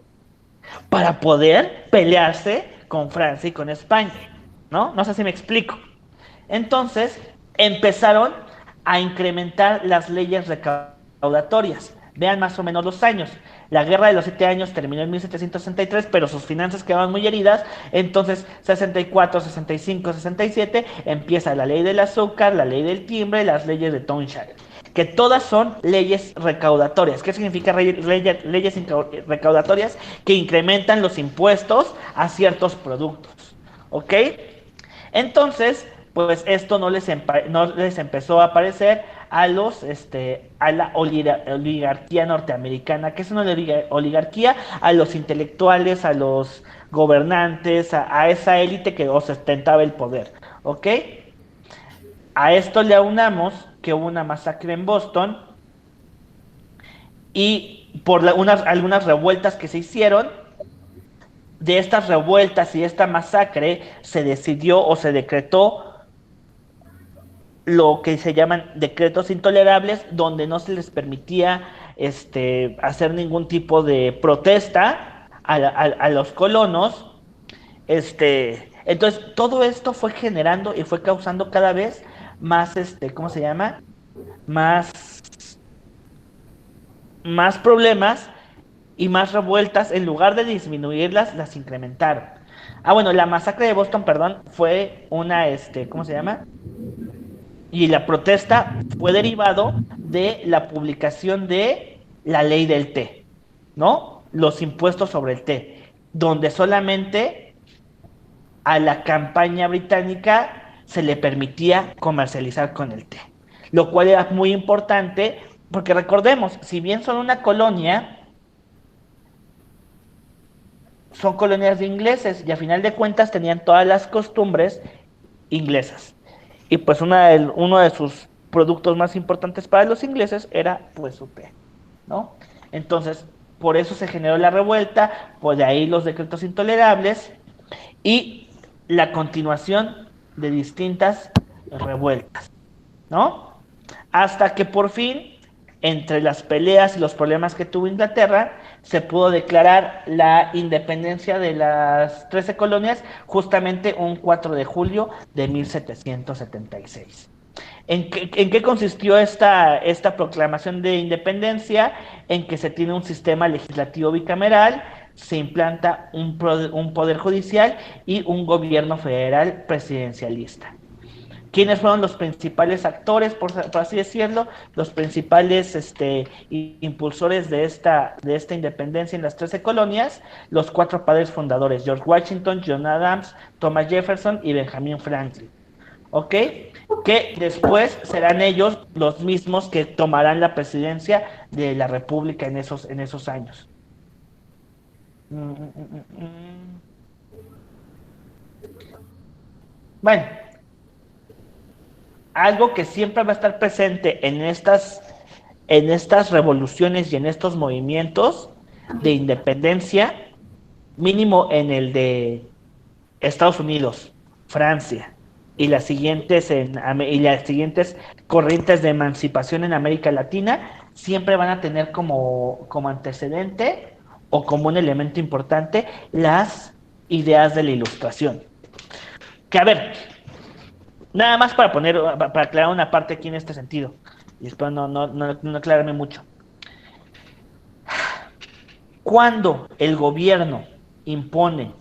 para poder pelearse con Francia y con España, ¿no? No sé si me explico. Entonces, empezaron a incrementar las leyes recaudatorias. Vean más o menos los años. La Guerra de los 7 Años terminó en 1763, pero sus finanzas quedaban muy heridas. Entonces, 64, 65, 67, empieza la ley del azúcar, la ley del timbre, las leyes de Townshend, que todas son leyes recaudatorias. ¿Qué significa leyes recaudatorias? Que incrementan los impuestos a ciertos productos. ¿Ok? Entonces, pues esto no les empezó a parecer a la oligarquía norteamericana. ¿Qué es una oligarquía? A los intelectuales, a los gobernantes, a esa élite que ostentaba el poder. ¿Ok? A esto le aunamos que hubo una masacre en Boston y por algunas revueltas que se hicieron. De estas revueltas y esta masacre se decidió o se decretó lo que se llaman decretos intolerables, donde no se les permitía hacer ningún tipo de protesta a los colonos. Entonces, todo esto fue generando y fue causando cada vez más, ¿cómo se llama? Más problemas y más revueltas. En lugar de disminuirlas, las incrementaron. Bueno, la masacre de Boston, perdón, fue una, ¿cómo se llama? Y la protesta fue derivado de la publicación de la ley del té, ¿no? Los impuestos sobre el té, donde solamente a la campaña británica se le permitía comercializar con el té, lo cual era muy importante, porque recordemos, si bien son una colonia, son colonias de ingleses y a final de cuentas tenían todas las costumbres inglesas. Y pues uno de sus productos más importantes para los ingleses era pues su té, ¿no? Entonces, por eso se generó la revuelta, pues de ahí los decretos intolerables y la continuación de distintas revueltas, ¿no? Hasta que por fin, entre las peleas y los problemas que tuvo Inglaterra, se pudo declarar la independencia de las 13 colonias justamente un 4 de julio de 1776. ¿En qué consistió esta proclamación de independencia? En que se tiene un sistema legislativo bicameral, se implanta un poder judicial y un gobierno federal presidencialista. ¿Quiénes fueron los principales actores, por así decirlo, los principales impulsores de esta independencia en las 13 colonias? Los 4 padres fundadores: George Washington, John Adams, Thomas Jefferson y Benjamin Franklin. ¿Ok? Que después serán ellos los mismos que tomarán la presidencia de la República en esos años. Bueno, algo que siempre va a estar presente en estas revoluciones y en estos movimientos de independencia, mínimo en el de Estados Unidos, Francia y las siguientes corrientes de emancipación en América Latina, siempre van a tener como antecedente o como un elemento importante las ideas de la Ilustración. Que a ver, nada más para aclarar una parte aquí en este sentido, y espero no aclararme mucho. Cuando el gobierno impone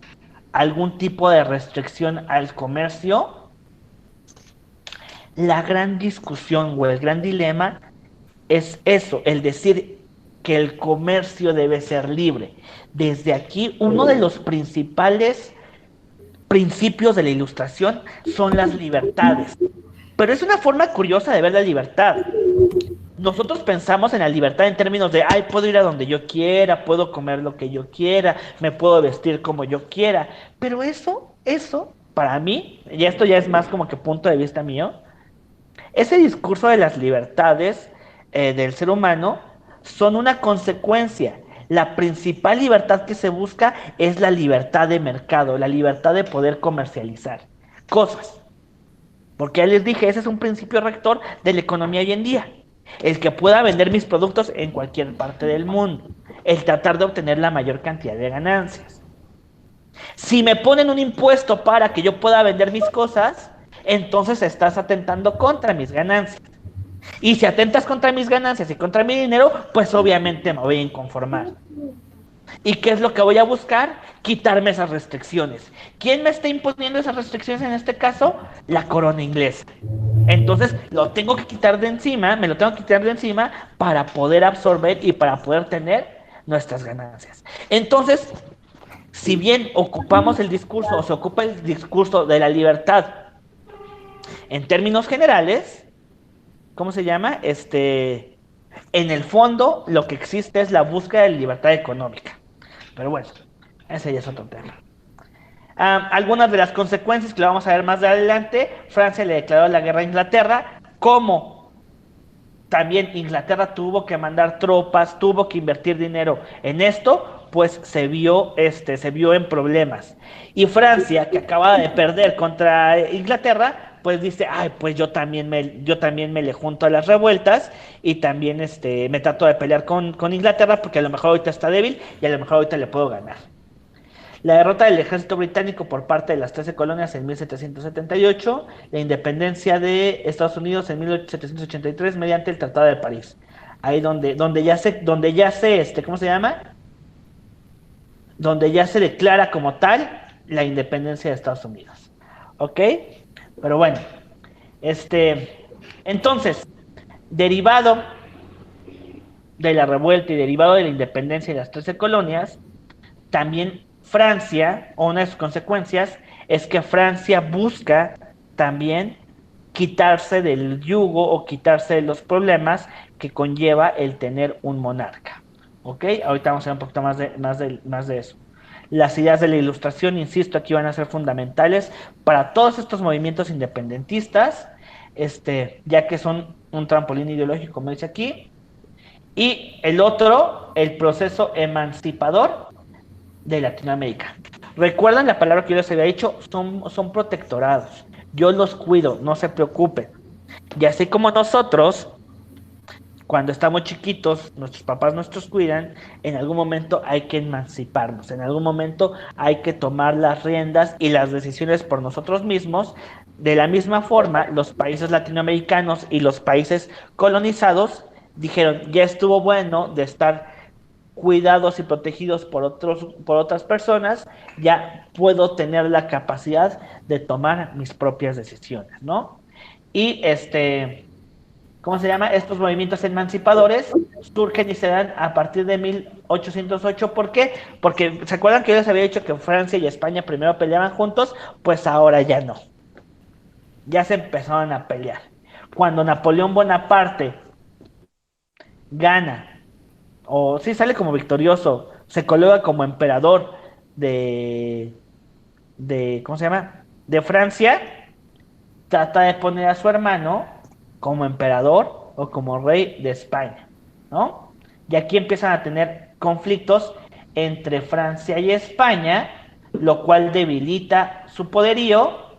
algún tipo de restricción al comercio, la gran discusión o el gran dilema es eso, el decir que el comercio debe ser libre. Desde aquí, uno de los principales principios de la Ilustración son las libertades. Pero es una forma curiosa de ver la libertad. Nosotros pensamos en la libertad en términos de, puedo ir a donde yo quiera, puedo comer lo que yo quiera, me puedo vestir como yo quiera. Pero eso, para mí, y esto ya es más como que punto de vista mío, ese discurso de las libertades del ser humano son una consecuencia. La principal libertad que se busca es la libertad de mercado, la libertad de poder comercializar cosas. Porque ya les dije, ese es un principio rector de la economía hoy en día. El que pueda vender mis productos en cualquier parte del mundo. El tratar de obtener la mayor cantidad de ganancias. Si me ponen un impuesto para que yo pueda vender mis cosas, entonces estás atentando contra mis ganancias. Y si atentas contra mis ganancias y contra mi dinero, pues obviamente me voy a inconformar. ¿Y qué es lo que voy a buscar? Quitarme esas restricciones. ¿Quién me está imponiendo esas restricciones en este caso? La corona inglesa. Entonces lo tengo que quitar de encima, me lo tengo que quitar de encima para poder absorber y para poder tener nuestras ganancias. Entonces, si bien ocupamos el discurso o se ocupa el discurso de la libertad en términos generales, ¿cómo se llama? En el fondo lo que existe es la búsqueda de libertad económica. Pero bueno, ese ya es otro tema. Algunas de las consecuencias que lo vamos a ver más adelante: Francia le declaró la guerra a Inglaterra, como también Inglaterra tuvo que mandar tropas, tuvo que invertir dinero en esto, pues se vio en problemas. Y Francia, que acababa de perder contra Inglaterra, pues dice, ay, pues yo también me le junto a las revueltas y también me trato de pelear con Inglaterra, porque a lo mejor ahorita está débil y a lo mejor ahorita le puedo ganar. La derrota del ejército británico por parte de las 13 colonias en 1778, la independencia de Estados Unidos en 1783 mediante el Tratado de París. Ahí donde ya se, ¿cómo se llama? Donde ya se declara como tal la independencia de Estados Unidos. ¿Ok? Pero bueno, entonces, derivado de la revuelta y derivado de la independencia de las 13 colonias, también Francia, o una de sus consecuencias, es que Francia busca también quitarse del yugo o quitarse de los problemas que conlleva el tener un monarca. ¿Ok? Ahorita vamos a ver un poquito más de eso. Las ideas de la Ilustración, insisto, aquí van a ser fundamentales para todos estos movimientos independentistas, ya que son un trampolín ideológico, como dice aquí. Y el otro, el proceso emancipador de Latinoamérica. ¿Recuerdan la palabra que yo les había dicho? Son protectorados. Yo los cuido, no se preocupen. Y así como nosotros, cuando estamos chiquitos, nuestros papás nos cuidan, en algún momento hay que emanciparnos, en algún momento hay que tomar las riendas y las decisiones por nosotros mismos. De la misma forma, los países latinoamericanos y los países colonizados dijeron, ya estuvo bueno de estar cuidados y protegidos por otras personas, ya puedo tener la capacidad de tomar mis propias decisiones, ¿no? Y ¿cómo se llama? Estos movimientos emancipadores surgen y se dan a partir de 1808. ¿Por qué? Porque ¿se acuerdan que yo les había dicho que Francia y España primero peleaban juntos? Pues ahora ya no. Ya se empezaron a pelear. Cuando Napoleón Bonaparte gana, o sí sale como victorioso, se coloca como emperador ¿cómo se llama? De Francia, trata de poner a su hermano como emperador o como rey de España, ¿no? Y aquí empiezan a tener conflictos entre Francia y España, lo cual debilita su poderío.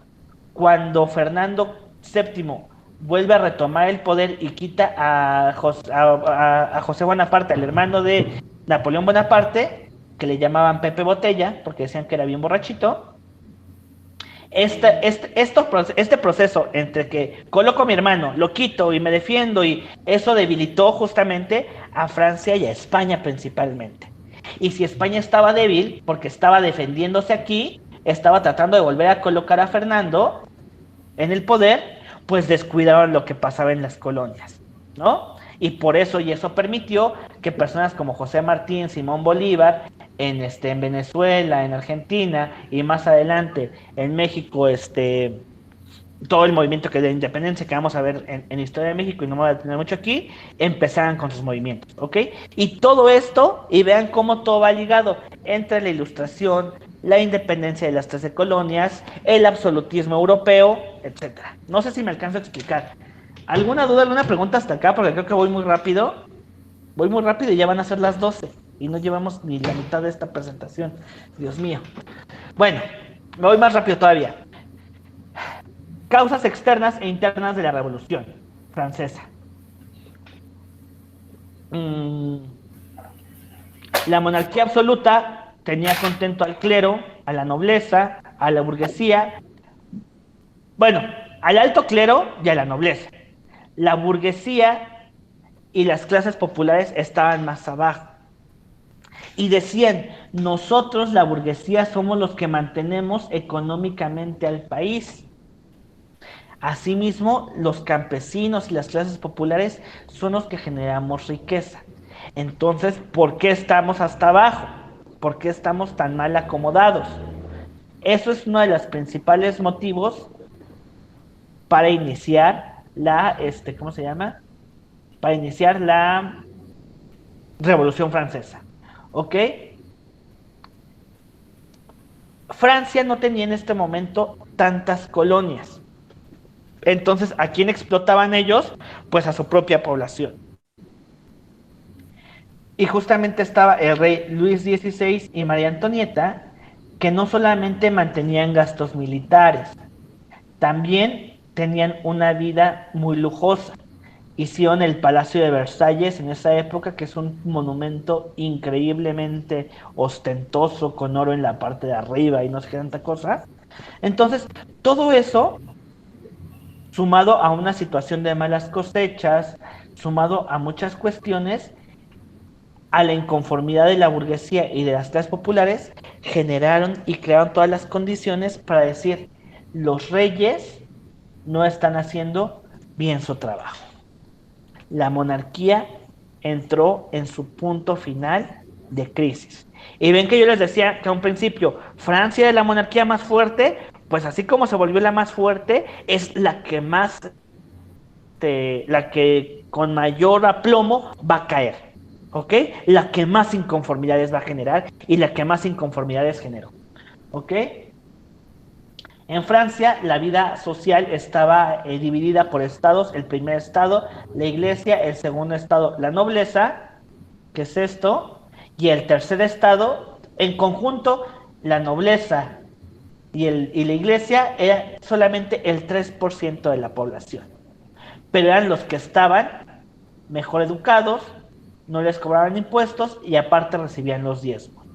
Cuando Fernando VII vuelve a retomar el poder y quita a José Bonaparte, al hermano de Napoleón Bonaparte, que le llamaban Pepe Botella, porque decían que era bien borrachito. Este proceso entre que coloco a mi hermano, lo quito y me defiendo, y eso debilitó justamente a Francia y a España principalmente. Y si España estaba débil, porque estaba defendiéndose aquí, estaba tratando de volver a colocar a Fernando en el poder, pues descuidaron lo que pasaba en las colonias, ¿no? Y por eso, y eso permitió que personas como José Martín, Simón Bolívar, en Venezuela, en Argentina y más adelante en México, todo el movimiento de independencia que vamos a ver en Historia de México, y no me voy a detener mucho aquí, empezaron con sus movimientos, ¿ok? Y todo esto, y vean cómo todo va ligado entre la Ilustración, la independencia de las 13 colonias, el absolutismo europeo, etcétera. No sé si me alcanzo a explicar. ¿Alguna duda, alguna pregunta hasta acá? Porque creo que voy muy rápido. Voy muy rápido y ya van a ser las 12 y no llevamos ni la mitad de esta presentación. Dios mío. Bueno, me voy más rápido todavía. Causas externas e internas de la Revolución Francesa. La monarquía absoluta tenía contento al clero, a la nobleza, a la burguesía, bueno, al alto clero y a la nobleza. La burguesía y las clases populares estaban más abajo. Y decían, nosotros, la burguesía, somos los que mantenemos económicamente al país. Asimismo, los campesinos y las clases populares son los que generamos riqueza. Entonces, ¿por qué estamos hasta abajo? ¿Por qué estamos tan mal acomodados? Eso es uno de los principales motivos para iniciar ¿cómo se llama? Para iniciar la Revolución Francesa. ¿Ok? Francia no tenía en este momento tantas colonias. Entonces, ¿a quién explotaban ellos? Pues a su propia población. Y justamente estaba el rey Luis XVI y María Antonieta, que no solamente mantenían gastos militares, también tenían una vida muy lujosa. Hicieron el Palacio de Versalles en esa época, que es un monumento increíblemente ostentoso, con oro en la parte de arriba y no sé qué tanta cosa. Entonces, todo eso, sumado a una situación de malas cosechas, sumado a muchas cuestiones, a la inconformidad de la burguesía y de las clases populares, generaron y crearon todas las condiciones para decir, los reyes no están haciendo bien su trabajo. La monarquía entró en su punto final de crisis. Y ven que yo les decía que a un principio, Francia es la monarquía más fuerte, pues así como se volvió la más fuerte, es la que más, la que con mayor aplomo va a caer. ¿Ok? La que más inconformidades va a generar y la que más inconformidades generó. ¿Ok? En Francia, la vida social estaba dividida por estados. El primer estado, la iglesia; el segundo estado, la nobleza, que es esto; y el tercer estado, en conjunto, la nobleza y la iglesia era solamente el 3% de la población. Pero eran los que estaban mejor educados, no les cobraban impuestos y aparte recibían los diezmos.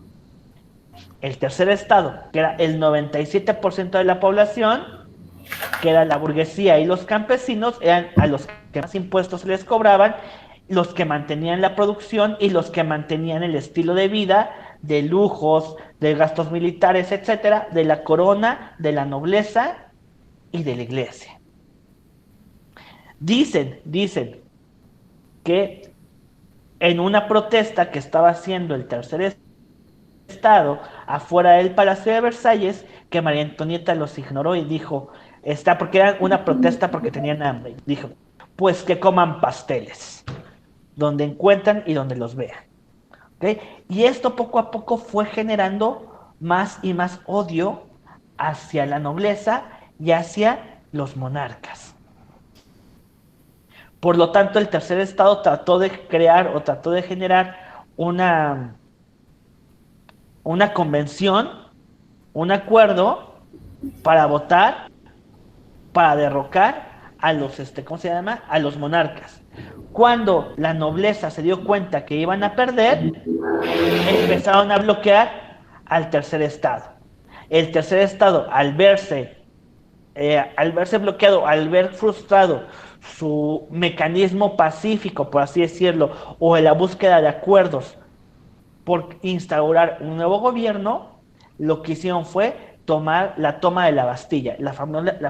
El tercer estado, que era el 97% de la población, que era la burguesía y los campesinos, eran a los que más impuestos les cobraban, los que mantenían la producción y los que mantenían el estilo de vida, de lujos, de gastos militares, etcétera, de la corona, de la nobleza y de la iglesia. Dicen que en una protesta que estaba haciendo el tercer estado afuera del Palacio de Versalles, que María Antonieta los ignoró y dijo, porque era una protesta porque tenían hambre, dijo, pues que coman pasteles, donde encuentran y donde los vean. ¿Okay? Y esto poco a poco fue generando más y más odio hacia la nobleza y hacia los monarcas. Por lo tanto, el tercer estado trató de crear o trató de generar una convención, un acuerdo para votar, para derrocar a los, ¿cómo se llama? A los monarcas. Cuando la nobleza se dio cuenta que iban a perder, empezaron a bloquear al tercer estado. El tercer estado, al verse bloqueado, al ver frustrado su mecanismo pacífico, por así decirlo, o en la búsqueda de acuerdos por instaurar un nuevo gobierno, lo que hicieron fue tomar la toma de la Bastilla, la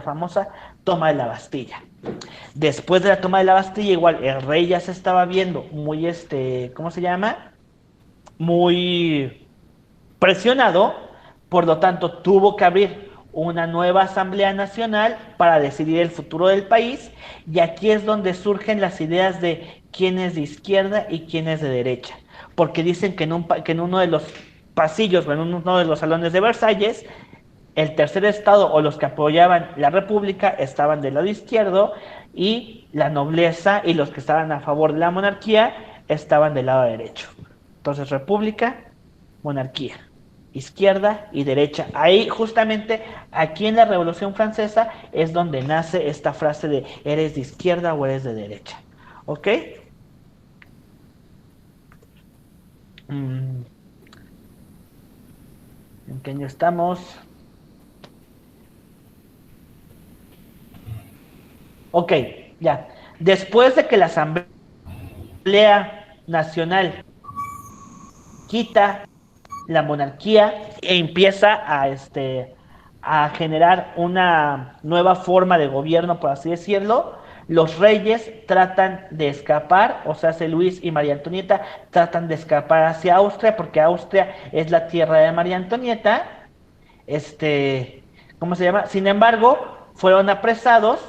famosa toma de la Bastilla. Después de la toma de la Bastilla, igual el rey ya se estaba viendo muy, ¿cómo se llama? Muy presionado, por lo tanto tuvo que abrir una nueva Asamblea Nacional para decidir el futuro del país, y aquí es donde surgen las ideas de quién es de izquierda y quién es de derecha, porque dicen que en uno de los pasillos o en uno de los salones de Versalles, el tercer estado o los que apoyaban la república estaban del lado izquierdo y la nobleza y los que estaban a favor de la monarquía estaban del lado derecho. Entonces, república, monarquía, izquierda y derecha. Ahí, justamente, aquí en la Revolución Francesa es donde nace esta frase de ¿eres de izquierda o eres de derecha? ¿Ok? ¿En qué año estamos? Ok, ya. Después de que la Asamblea Nacional quita la monarquía e empieza a generar una nueva forma de gobierno, por así decirlo, los reyes tratan de escapar, o sea, Luis y María Antonieta tratan de escapar hacia Austria, porque Austria es la tierra de María Antonieta, ¿cómo se llama? Sin embargo, fueron apresados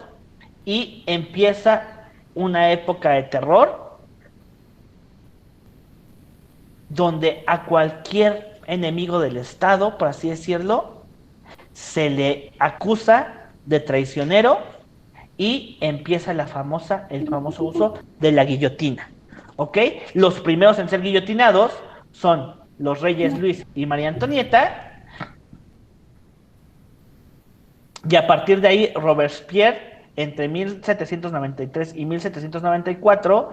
y empieza una época de terror donde a cualquier enemigo del Estado, por así decirlo, se le acusa de traicionero y empieza el famoso uso de la guillotina. ¿Ok? Los primeros en ser guillotinados son los reyes Luis y María Antonieta, y a partir de ahí Robespierre, entre 1793 y 1794,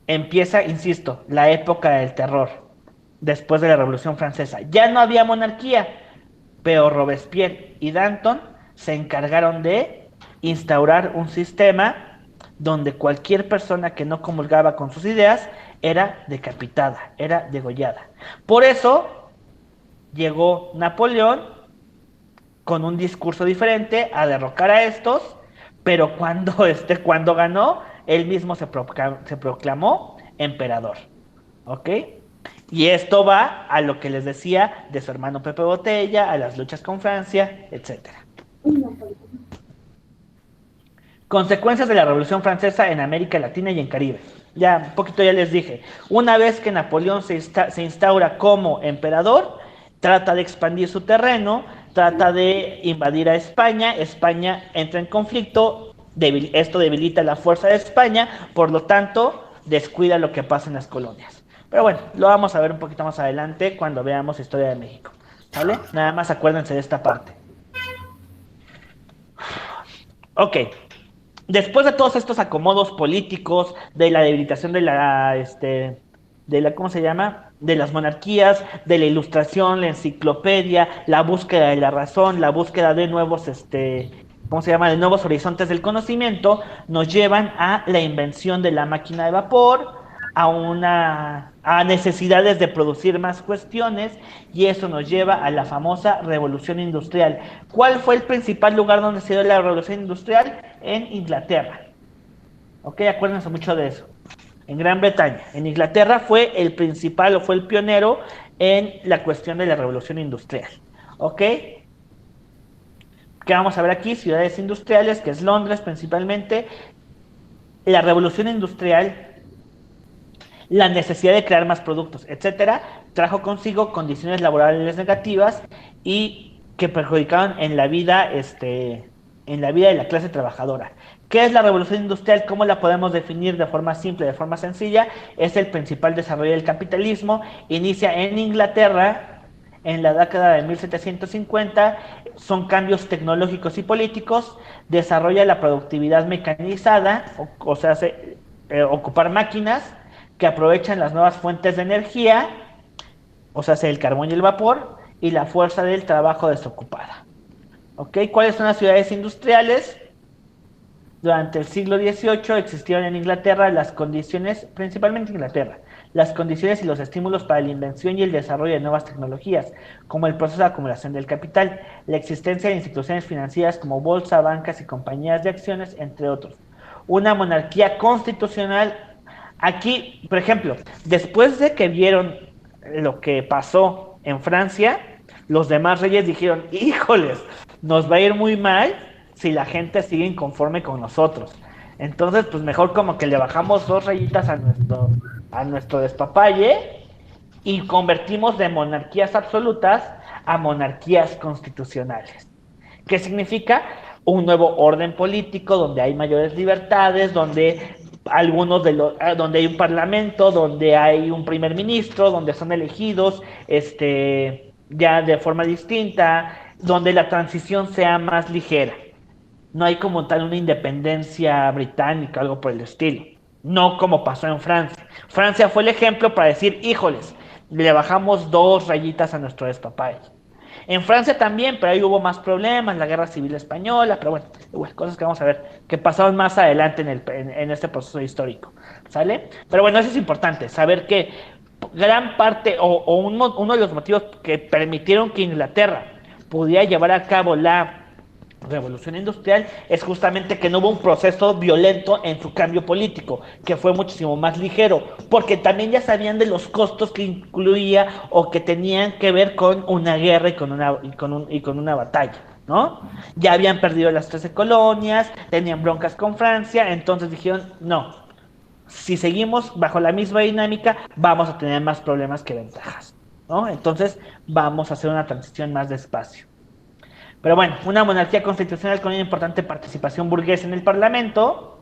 empieza, insisto, la época del terror, después de la Revolución Francesa. Ya no había monarquía, pero Robespierre y Danton se encargaron de instaurar un sistema donde cualquier persona que no comulgaba con sus ideas era decapitada, era degollada. Por eso llegó Napoleón con un discurso diferente a derrocar a estos, pero cuando ganó, él mismo se proclamó emperador. ¿Ok? Y esto va a lo que les decía de su hermano Pepe Botella, a las luchas con Francia, etc. Consecuencias de la Revolución Francesa en América Latina y en Caribe. Ya un poquito ya les dije. Una vez que Napoleón se instaura como emperador, trata de expandir su terreno, trata de invadir a España, España entra en conflicto, esto debilita la fuerza de España, por lo tanto, descuida lo que pasa en las colonias. Pero bueno, lo vamos a ver un poquito más adelante cuando veamos Historia de México. ¿Vale? Nada más acuérdense de esta parte. Ok. Después de todos estos acomodos políticos, de la debilitación ¿cómo se llama? De las monarquías, de la ilustración, la enciclopedia, la búsqueda de la razón, la búsqueda de nuevos, ¿cómo se llama? De nuevos horizontes del conocimiento, nos llevan a la invención de la máquina de vapor, a necesidades de producir más cuestiones, y eso nos lleva a la famosa revolución industrial. ¿Cuál fue el principal lugar donde se dio la revolución industrial? En Inglaterra. Ok, acuérdense mucho de eso. En Gran Bretaña. En Inglaterra fue el principal o fue el pionero en la cuestión de la revolución industrial. Ok. ¿Qué vamos a ver aquí? Ciudades industriales, que es Londres principalmente. La revolución industrial, la necesidad de crear más productos, etcétera, trajo consigo condiciones laborales negativas y que perjudicaron en la vida de la clase trabajadora. ¿Qué es la revolución industrial? ¿Cómo la podemos definir de forma simple, de forma sencilla? Es el principal desarrollo del capitalismo. Inicia en Inglaterra en la década de 1750. Son cambios tecnológicos y políticos. Desarrolla la productividad mecanizada, o sea, ocupar máquinas que aprovechan las nuevas fuentes de energía, o sea, el carbón y el vapor, y la fuerza del trabajo desocupada. ¿Ok? ¿Cuáles son las ciudades industriales? Durante el siglo XVIII existieron en Inglaterra las condiciones, principalmente Inglaterra, las condiciones y los estímulos para la invención y el desarrollo de nuevas tecnologías, como el proceso de acumulación del capital, la existencia de instituciones financieras como bolsa, bancas y compañías de acciones, entre otros. Una monarquía constitucional. Aquí, por ejemplo, después de que vieron lo que pasó en Francia, los demás reyes dijeron, híjoles, nos va a ir muy mal si la gente sigue inconforme con nosotros. Entonces, pues mejor como que le bajamos 2 rayitas a nuestro despapalle y convertimos de monarquías absolutas a monarquías constitucionales. ¿Qué significa? Un nuevo orden político donde hay mayores libertades, donde donde hay un parlamento, donde hay un primer ministro, donde son elegidos ya de forma distinta, donde la transición sea más ligera. No hay como tal una independencia británica, algo por el estilo. No como pasó en Francia. Francia fue el ejemplo para decir, híjoles, le bajamos 2 rayitas a nuestro despapalle. En Francia también, pero ahí hubo más problemas, la Guerra Civil Española, pero bueno, cosas que vamos a ver, que pasaron más adelante en este proceso histórico, ¿sale? Pero bueno, eso es importante, saber que gran parte uno de los motivos que permitieron que Inglaterra pudiera llevar a cabo la revolución industrial es justamente que no hubo un proceso violento en su cambio político, que fue muchísimo más ligero, porque también ya sabían de los costos que incluía o que tenían que ver con una guerra y con una batalla, ¿no? Ya habían perdido las 13 colonias, tenían broncas con Francia, entonces dijeron, no, si seguimos bajo la misma dinámica, vamos a tener más problemas que ventajas, ¿no? Entonces vamos a hacer una transición más despacio. Pero bueno, una monarquía constitucional con una importante participación burguesa en el Parlamento,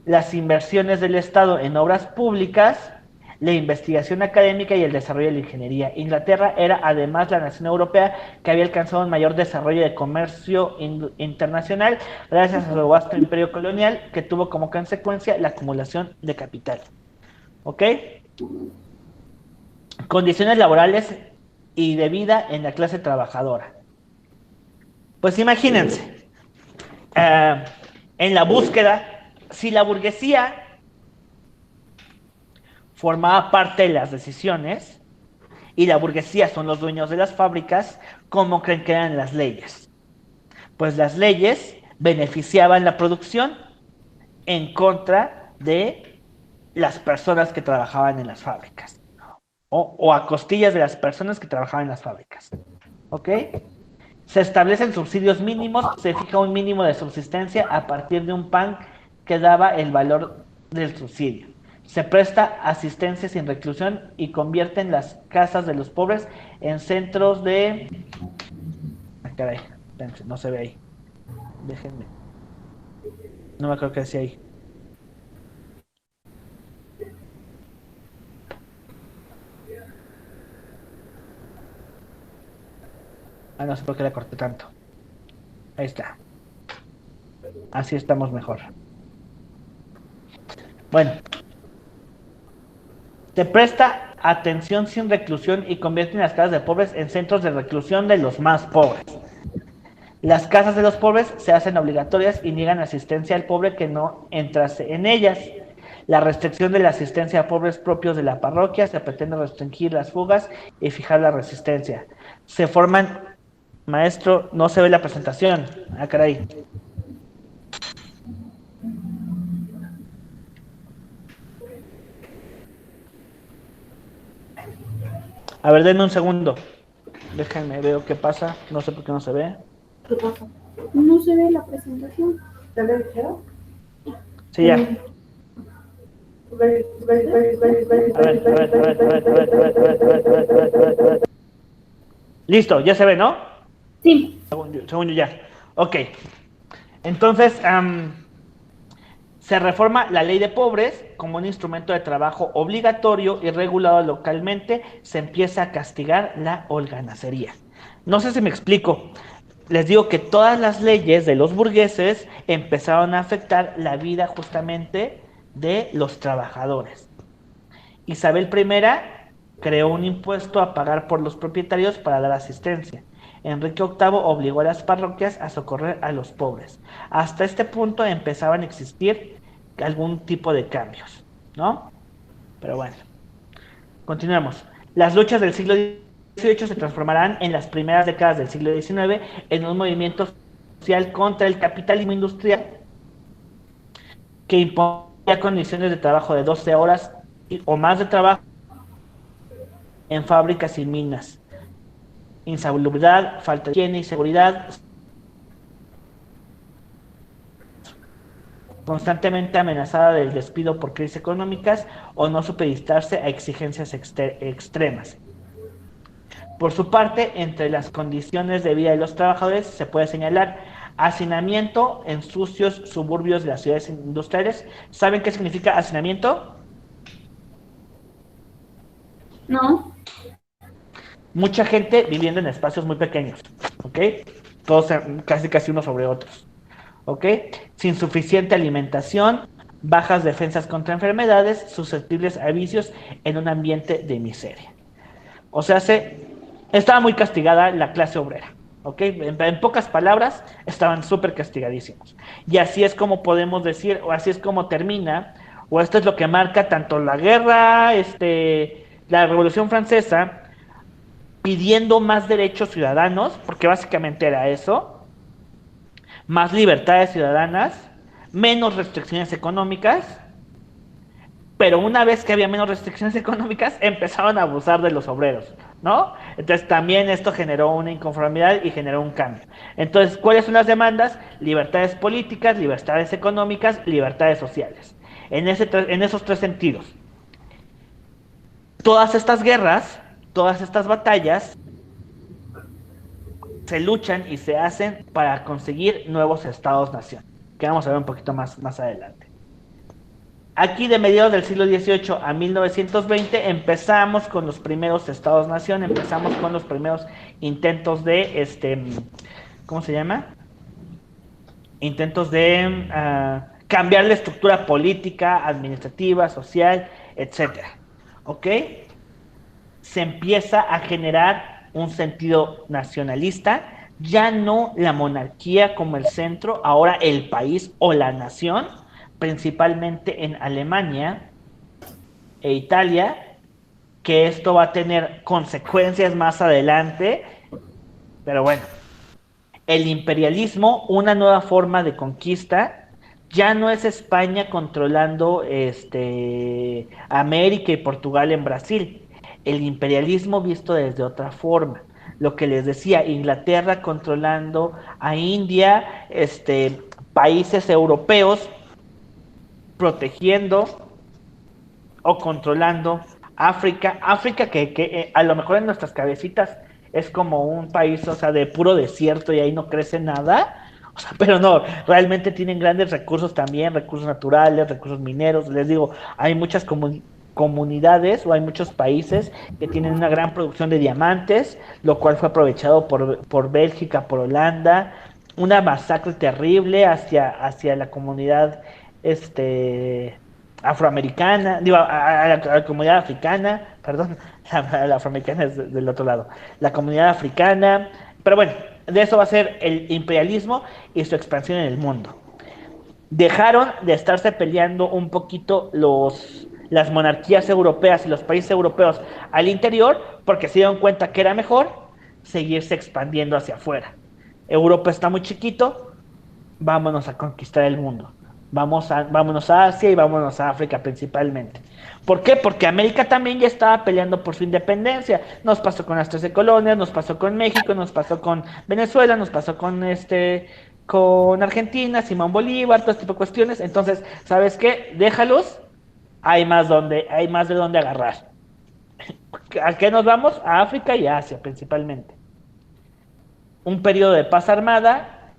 las inversiones del Estado en obras públicas, la investigación académica y el desarrollo de la ingeniería. Inglaterra era además la nación europea que había alcanzado un mayor desarrollo de comercio internacional gracias a su vasto imperio colonial que tuvo como consecuencia la acumulación de capital. ¿Ok? Condiciones laborales y de vida en la clase trabajadora. Pues imagínense, en la búsqueda, si la burguesía formaba parte de las decisiones y la burguesía son los dueños de las fábricas, ¿cómo creen que eran las leyes? Pues las leyes beneficiaban la producción en contra de las personas que trabajaban en las fábricas o a costillas de las personas que trabajaban en las fábricas. ¿Ok? Se establecen subsidios mínimos, se fija un mínimo de subsistencia a partir de un pan que daba el valor del subsidio. Se presta asistencia sin reclusión y convierten las casas de los pobres en centros de... Ah, caray, no se ve ahí. Déjenme. No me acuerdo qué decía ahí. Ah, no sé por qué la corté tanto. Ahí está. Así estamos mejor. Bueno. Se presta atención sin reclusión y convierte las casas de pobres en centros de reclusión de los más pobres. Las casas de los pobres se hacen obligatorias y niegan asistencia al pobre que no entrase en ellas. La restricción de la asistencia a pobres propios de la parroquia se pretende restringir las fugas y fijar la resistencia. Se forman, maestro, no se ve la presentación. Ah, caray. A ver, denme un segundo. Déjenme, veo qué pasa. No sé por qué no se ve. ¿Qué pasa? No se ve la presentación. ¿Te lo dijeron? Sí, ya. Listo, ya se ve, ¿no? Sí. Según yo ya. Ok. Entonces, se reforma la ley de pobres como un instrumento de trabajo obligatorio y regulado localmente. Se empieza a castigar la holganacería. No sé si me explico. Les digo que todas las leyes de los burgueses empezaron a afectar la vida justamente de los trabajadores. Isabel I creó un impuesto a pagar por los propietarios para dar asistencia. Enrique VIII obligó a las parroquias a socorrer a los pobres. Hasta este punto empezaban a existir algún tipo de cambios, ¿no? Pero bueno, continuemos. Las luchas del siglo XVIII se transformarán en las primeras décadas del siglo XIX en un movimiento social contra el capitalismo industrial que imponía condiciones de trabajo de 12 horas o más de trabajo en fábricas y minas, insalubridad, falta de higiene y seguridad, constantemente amenazada del despido por crisis económicas o no supeditarse a exigencias extremas. Por su parte, entre las condiciones de vida de los trabajadores se puede señalar hacinamiento en sucios suburbios de las ciudades industriales. ¿Saben qué significa hacinamiento? No. Mucha gente viviendo en espacios muy pequeños, ¿ok? Todos casi unos sobre otros, ¿ok? Sin suficiente alimentación, bajas defensas contra enfermedades, susceptibles a vicios en un ambiente de miseria. O sea, estaba muy castigada la clase obrera. ¿Ok? En pocas palabras, estaban súper castigadísimos. Y así es como podemos decir, o así es como termina, o esto es lo que marca tanto la guerra, la Revolución Francesa, pidiendo más derechos ciudadanos, porque básicamente era eso, más libertades ciudadanas, menos restricciones económicas, pero una vez que había menos restricciones económicas, empezaron a abusar de los obreros, ¿no? Entonces también esto generó una inconformidad y generó un cambio. Entonces, ¿cuáles son las demandas? Libertades políticas, libertades económicas, libertades sociales. En esos tres sentidos. Todas estas guerras, todas estas batallas, se luchan y se hacen para conseguir nuevos estados-nación, que vamos a ver un poquito más adelante. Aquí de mediados del siglo XVIII a 1920 empezamos con los primeros estados-nación, empezamos con los primeros intentos de, ¿cómo se llama? Intentos de cambiar la estructura política, administrativa, social, etcétera. ¿Ok? Se empieza a generar un sentido nacionalista, ya no la monarquía como el centro, ahora el país o la nación, principalmente en Alemania e Italia, que esto va a tener consecuencias más adelante, pero bueno, el imperialismo, una nueva forma de conquista, ya no es España controlando América y Portugal en Brasil, el imperialismo visto desde otra forma. Lo que les decía, Inglaterra controlando a India, países europeos protegiendo o controlando África que a lo mejor en nuestras cabecitas es como un país, o sea, de puro desierto y ahí no crece nada, o sea, pero no, realmente tienen grandes recursos también, recursos naturales, recursos mineros, les digo, hay muchas comunidades o hay muchos países que tienen una gran producción de diamantes, lo cual fue aprovechado por Bélgica, por Holanda, una masacre terrible hacia la comunidad afroamericana, digo, a la comunidad africana, perdón, la afroamericana es del otro lado, la comunidad africana, pero bueno, de eso va a ser el imperialismo y su expansión en el mundo. Dejaron de estarse peleando un poquito las monarquías europeas y los países europeos al interior porque se dieron cuenta que era mejor seguirse expandiendo hacia afuera. Europa está muy chiquito, vámonos a conquistar el mundo. Vámonos a Asia y vámonos a África principalmente. ¿Por qué? Porque América también ya estaba peleando por su independencia. Nos pasó con las 13 colonias, nos pasó con México, nos pasó con Venezuela, nos pasó con Argentina, Simón Bolívar, todo este tipo de cuestiones. Entonces, ¿sabes qué? Déjalos, hay más de dónde agarrar. ¿A qué nos vamos? A África y a Asia principalmente. Un periodo de paz armada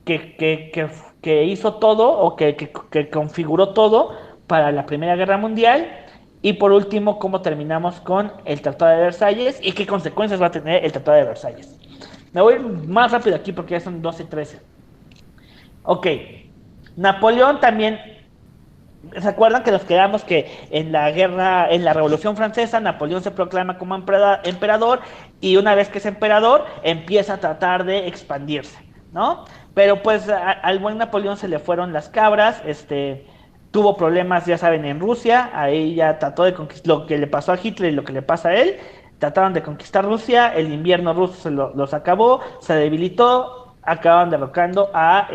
que hizo todo o que configuró todo para la Primera Guerra Mundial. Y por último, cómo terminamos con el Tratado de Versalles y qué consecuencias va a tener el Tratado de Versalles. Me voy más rápido aquí porque ya son 12:13. Ok, Napoleón también, ¿se acuerdan que nos quedamos que en la Revolución Francesa, Napoleón se proclama como emperador y una vez que es emperador empieza a tratar de expandirse, ¿no? Pero pues al buen Napoleón se le fueron las cabras, tuvo problemas, ya saben, en Rusia, ahí ya trató de conquistar lo que le pasó a Hitler y lo que le pasa a él, trataron de conquistar Rusia, el invierno ruso los acabó, se debilitó, acaban derrocando a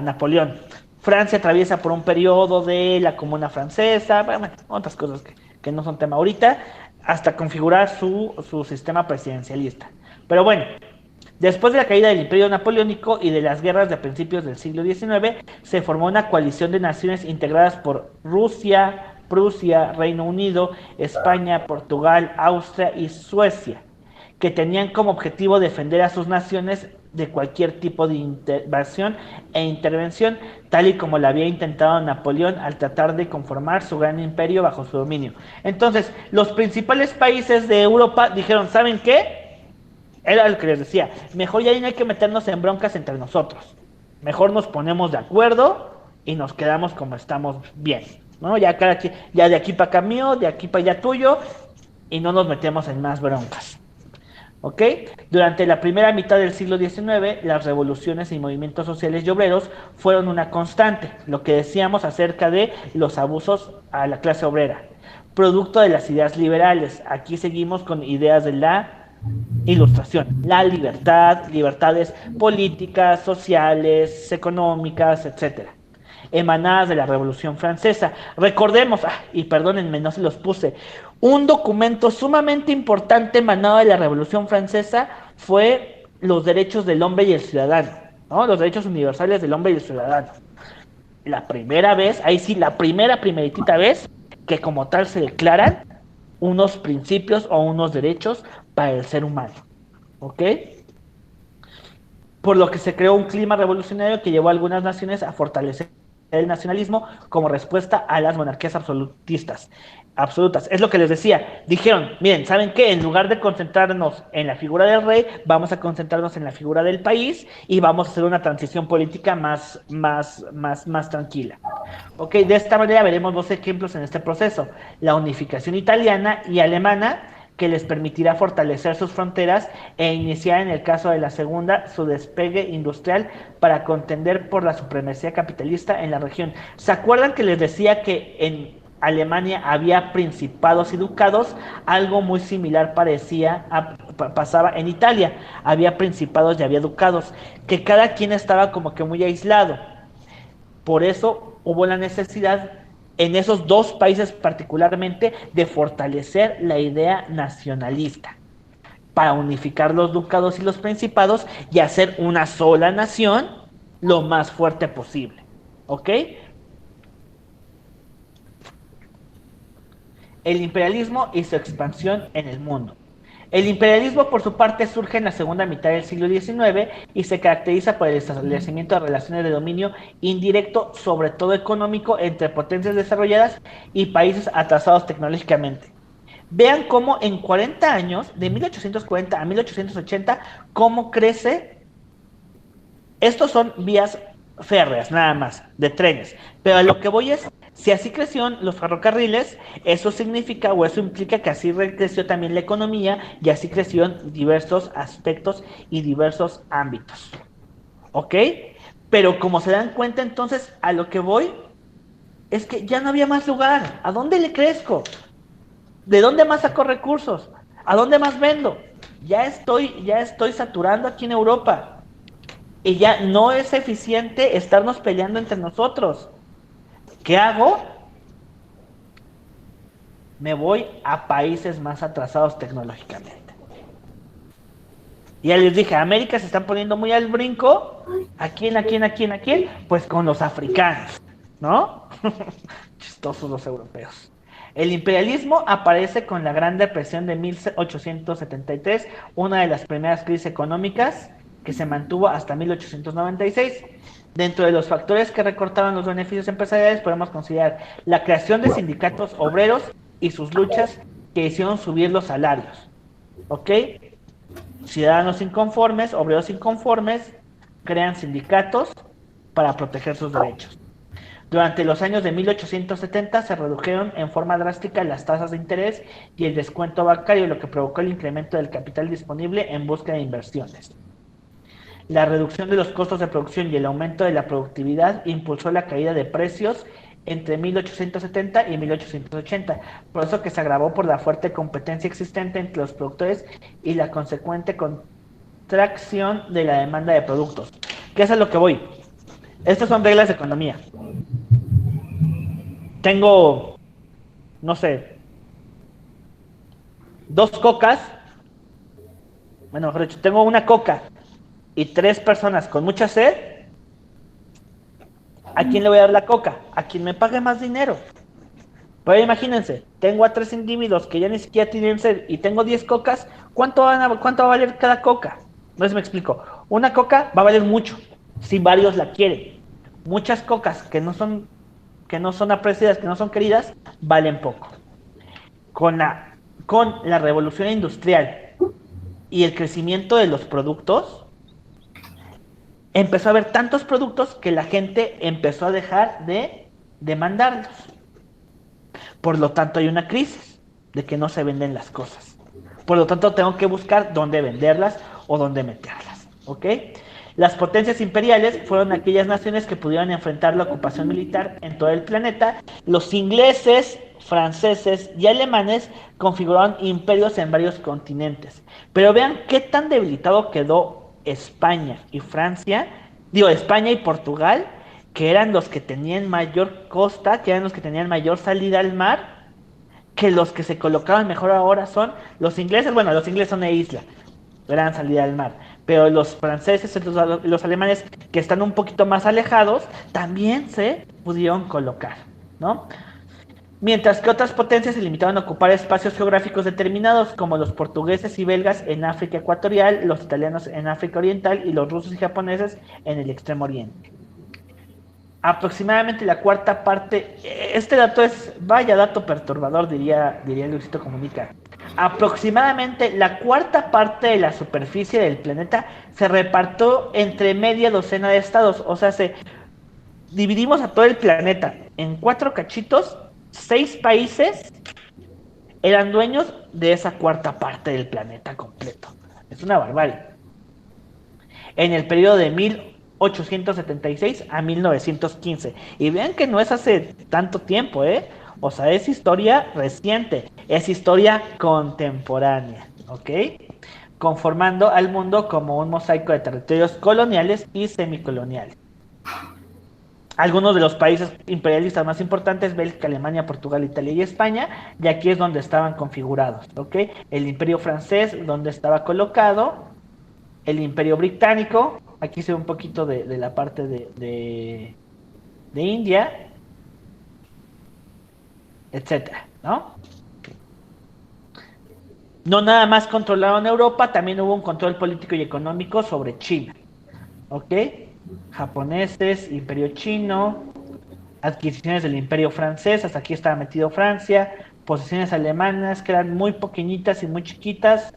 Napoleón. Francia atraviesa por un periodo de la Comuna Francesa, bueno, otras cosas que no son tema ahorita, hasta configurar su sistema presidencialista. Pero bueno, después de la caída del Imperio Napoleónico y de las guerras de principios del siglo XIX, se formó una coalición de naciones integradas por Rusia, Prusia, Reino Unido, España, Portugal, Austria y Suecia, que tenían como objetivo defender a sus naciones de cualquier tipo de invasión e intervención, tal y como lo había intentado Napoleón al tratar de conformar su gran imperio bajo su dominio. Entonces, los principales países de Europa dijeron, ¿saben qué? Era lo que les decía, mejor ya no hay que meternos en broncas entre nosotros. Mejor nos ponemos de acuerdo y nos quedamos como estamos bien, ¿no? Ya de aquí para acá mío, de aquí para allá tuyo, y no nos metemos en más broncas. ¿Ok? Durante la primera mitad del siglo XIX, las revoluciones y movimientos sociales y obreros fueron una constante, lo que decíamos acerca de los abusos a la clase obrera, producto de las ideas liberales. Aquí seguimos con ideas de la Ilustración, la libertad, libertades políticas, sociales, económicas, etcétera, emanadas de la Revolución Francesa. Recordemos, y perdónenme, no se los puse, un documento sumamente importante emanado de la Revolución Francesa fue los derechos del hombre y el ciudadano, ¿no? Los derechos universales del hombre y el ciudadano. La primera vez, ahí sí, la primeritita vez que como tal se declaran unos principios o unos derechos para el ser humano, ¿ok? Por lo que se creó un clima revolucionario que llevó a algunas naciones a fortalecer el nacionalismo como respuesta a las monarquías absolutas. Es lo que les decía. Dijeron, miren, ¿saben qué? En lugar de concentrarnos en la figura del rey, vamos a concentrarnos en la figura del país y vamos a hacer una transición política más tranquila. Ok, de esta manera veremos dos ejemplos en este proceso. La unificación italiana y alemana, que les permitirá fortalecer sus fronteras e iniciar, en el caso de la segunda, su despegue industrial para contender por la supremacía capitalista en la región. ¿Se acuerdan que les decía que en Alemania había principados y ducados? Algo muy similar pasaba en Italia. Había principados y había ducados, que cada quien estaba como que muy aislado. Por eso hubo la necesidad en esos dos países particularmente de fortalecer la idea nacionalista para unificar los ducados y los principados y hacer una sola nación lo más fuerte posible. ¿Ok? El imperialismo y su expansión en el mundo. El imperialismo, por su parte, surge en la segunda mitad del siglo XIX y se caracteriza por el establecimiento de relaciones de dominio indirecto, sobre todo económico, entre potencias desarrolladas y países atrasados tecnológicamente. Vean cómo en 40 años, de 1840 a 1880, cómo crece. Estos son vías férreas, nada más, de trenes. Pero a lo que voy es, si así crecieron los ferrocarriles, eso significa o eso implica que así creció también la economía y así crecieron diversos aspectos y diversos ámbitos. ¿Ok? Pero como se dan cuenta, entonces, a lo que voy es que ya no había más lugar. ¿A dónde le crezco? ¿De dónde más saco recursos? ¿A dónde más vendo? Ya estoy saturando aquí en Europa. Y ya no es eficiente estarnos peleando entre nosotros. ¿Qué hago? Me voy a países más atrasados tecnológicamente. Ya les dije, América se están poniendo muy al brinco. ¿A quién? Pues con los africanos, ¿no? Chistosos los europeos. El imperialismo aparece con la Gran Depresión de 1873, una de las primeras crisis económicas que se mantuvo hasta 1896. Dentro de los factores que recortaban los beneficios empresariales podemos considerar la creación de sindicatos obreros y sus luchas que hicieron subir los salarios. ¿Ok? Ciudadanos inconformes, obreros inconformes, crean sindicatos para proteger sus derechos. Durante los años de 1870 se redujeron en forma drástica las tasas de interés y el descuento bancario, lo que provocó el incremento del capital disponible en busca de inversiones. La reducción de los costos de producción y el aumento de la productividad impulsó la caída de precios entre 1870 y 1880, por eso que se agravó por la fuerte competencia existente entre los productores y la consecuente contracción de la demanda de productos. ¿Qué es a lo que voy? Estas son reglas de economía. Tengo, no sé, 2 cocas, bueno, mejor dicho, tengo una coca y 3 personas con mucha sed. ¿A quién le voy a dar la coca? A quien me pague más dinero. Pero imagínense, tengo a 3 individuos que ya ni siquiera tienen sed y tengo 10 cocas, ¿cuánto va a valer cada coca? No sé si me explico. Una coca va a valer mucho, si varios la quieren. Muchas cocas que no son apreciadas, que no son queridas, valen poco. Con la revolución industrial y el crecimiento de los productos, empezó a haber tantos productos que la gente empezó a dejar de demandarlos. Por lo tanto, hay una crisis. de que no se venden las cosas. Por lo tanto, tengo que buscar dónde venderlas o dónde meterlas, ¿ok? Las potencias imperiales fueron aquellas naciones que pudieron enfrentar la ocupación militar en todo el planeta. Los ingleses, franceses y alemanes configuraron imperios en varios continentes. Pero vean qué tan debilitado quedó España y Francia, España y Portugal, que eran los que tenían mayor costa, que eran los que tenían mayor salida al mar, que los que se colocaban mejor ahora son los ingleses. Bueno, los ingleses son de isla, gran salida al mar, pero los franceses y los alemanes, que están un poquito más alejados, también se pudieron colocar, ¿no? Mientras que otras potencias se limitaron a ocupar espacios geográficos determinados, como los portugueses y belgas en África ecuatorial, los italianos en África oriental y los rusos y japoneses en el extremo oriente. Aproximadamente la cuarta parte, este dato es, vaya dato perturbador, diría Luisito Comunica. Aproximadamente la cuarta parte de la superficie del planeta se repartió entre media docena de estados. O sea, dividimos a todo el planeta en 4 cachitos. 6 países eran dueños de esa cuarta parte del planeta completo. Es una barbarie. En el periodo de 1876 a 1915. Y vean que no es hace tanto tiempo, ¿eh? O sea, es historia reciente, es historia contemporánea, ¿ok? Conformando al mundo como un mosaico de territorios coloniales y semicoloniales. Algunos de los países imperialistas más importantes: Bélgica, Alemania, Portugal, Italia y España, y aquí es donde estaban configurados, ¿ok? El Imperio francés, donde estaba colocado, el Imperio británico, aquí se ve un poquito de la parte de India, etcétera, ¿no? No nada más controlaron Europa, también hubo un control político y económico sobre China, ¿ok? Japoneses, Imperio chino, adquisiciones del Imperio francés, hasta aquí estaba metido Francia, posesiones alemanas que eran muy pequeñitas y muy chiquitas,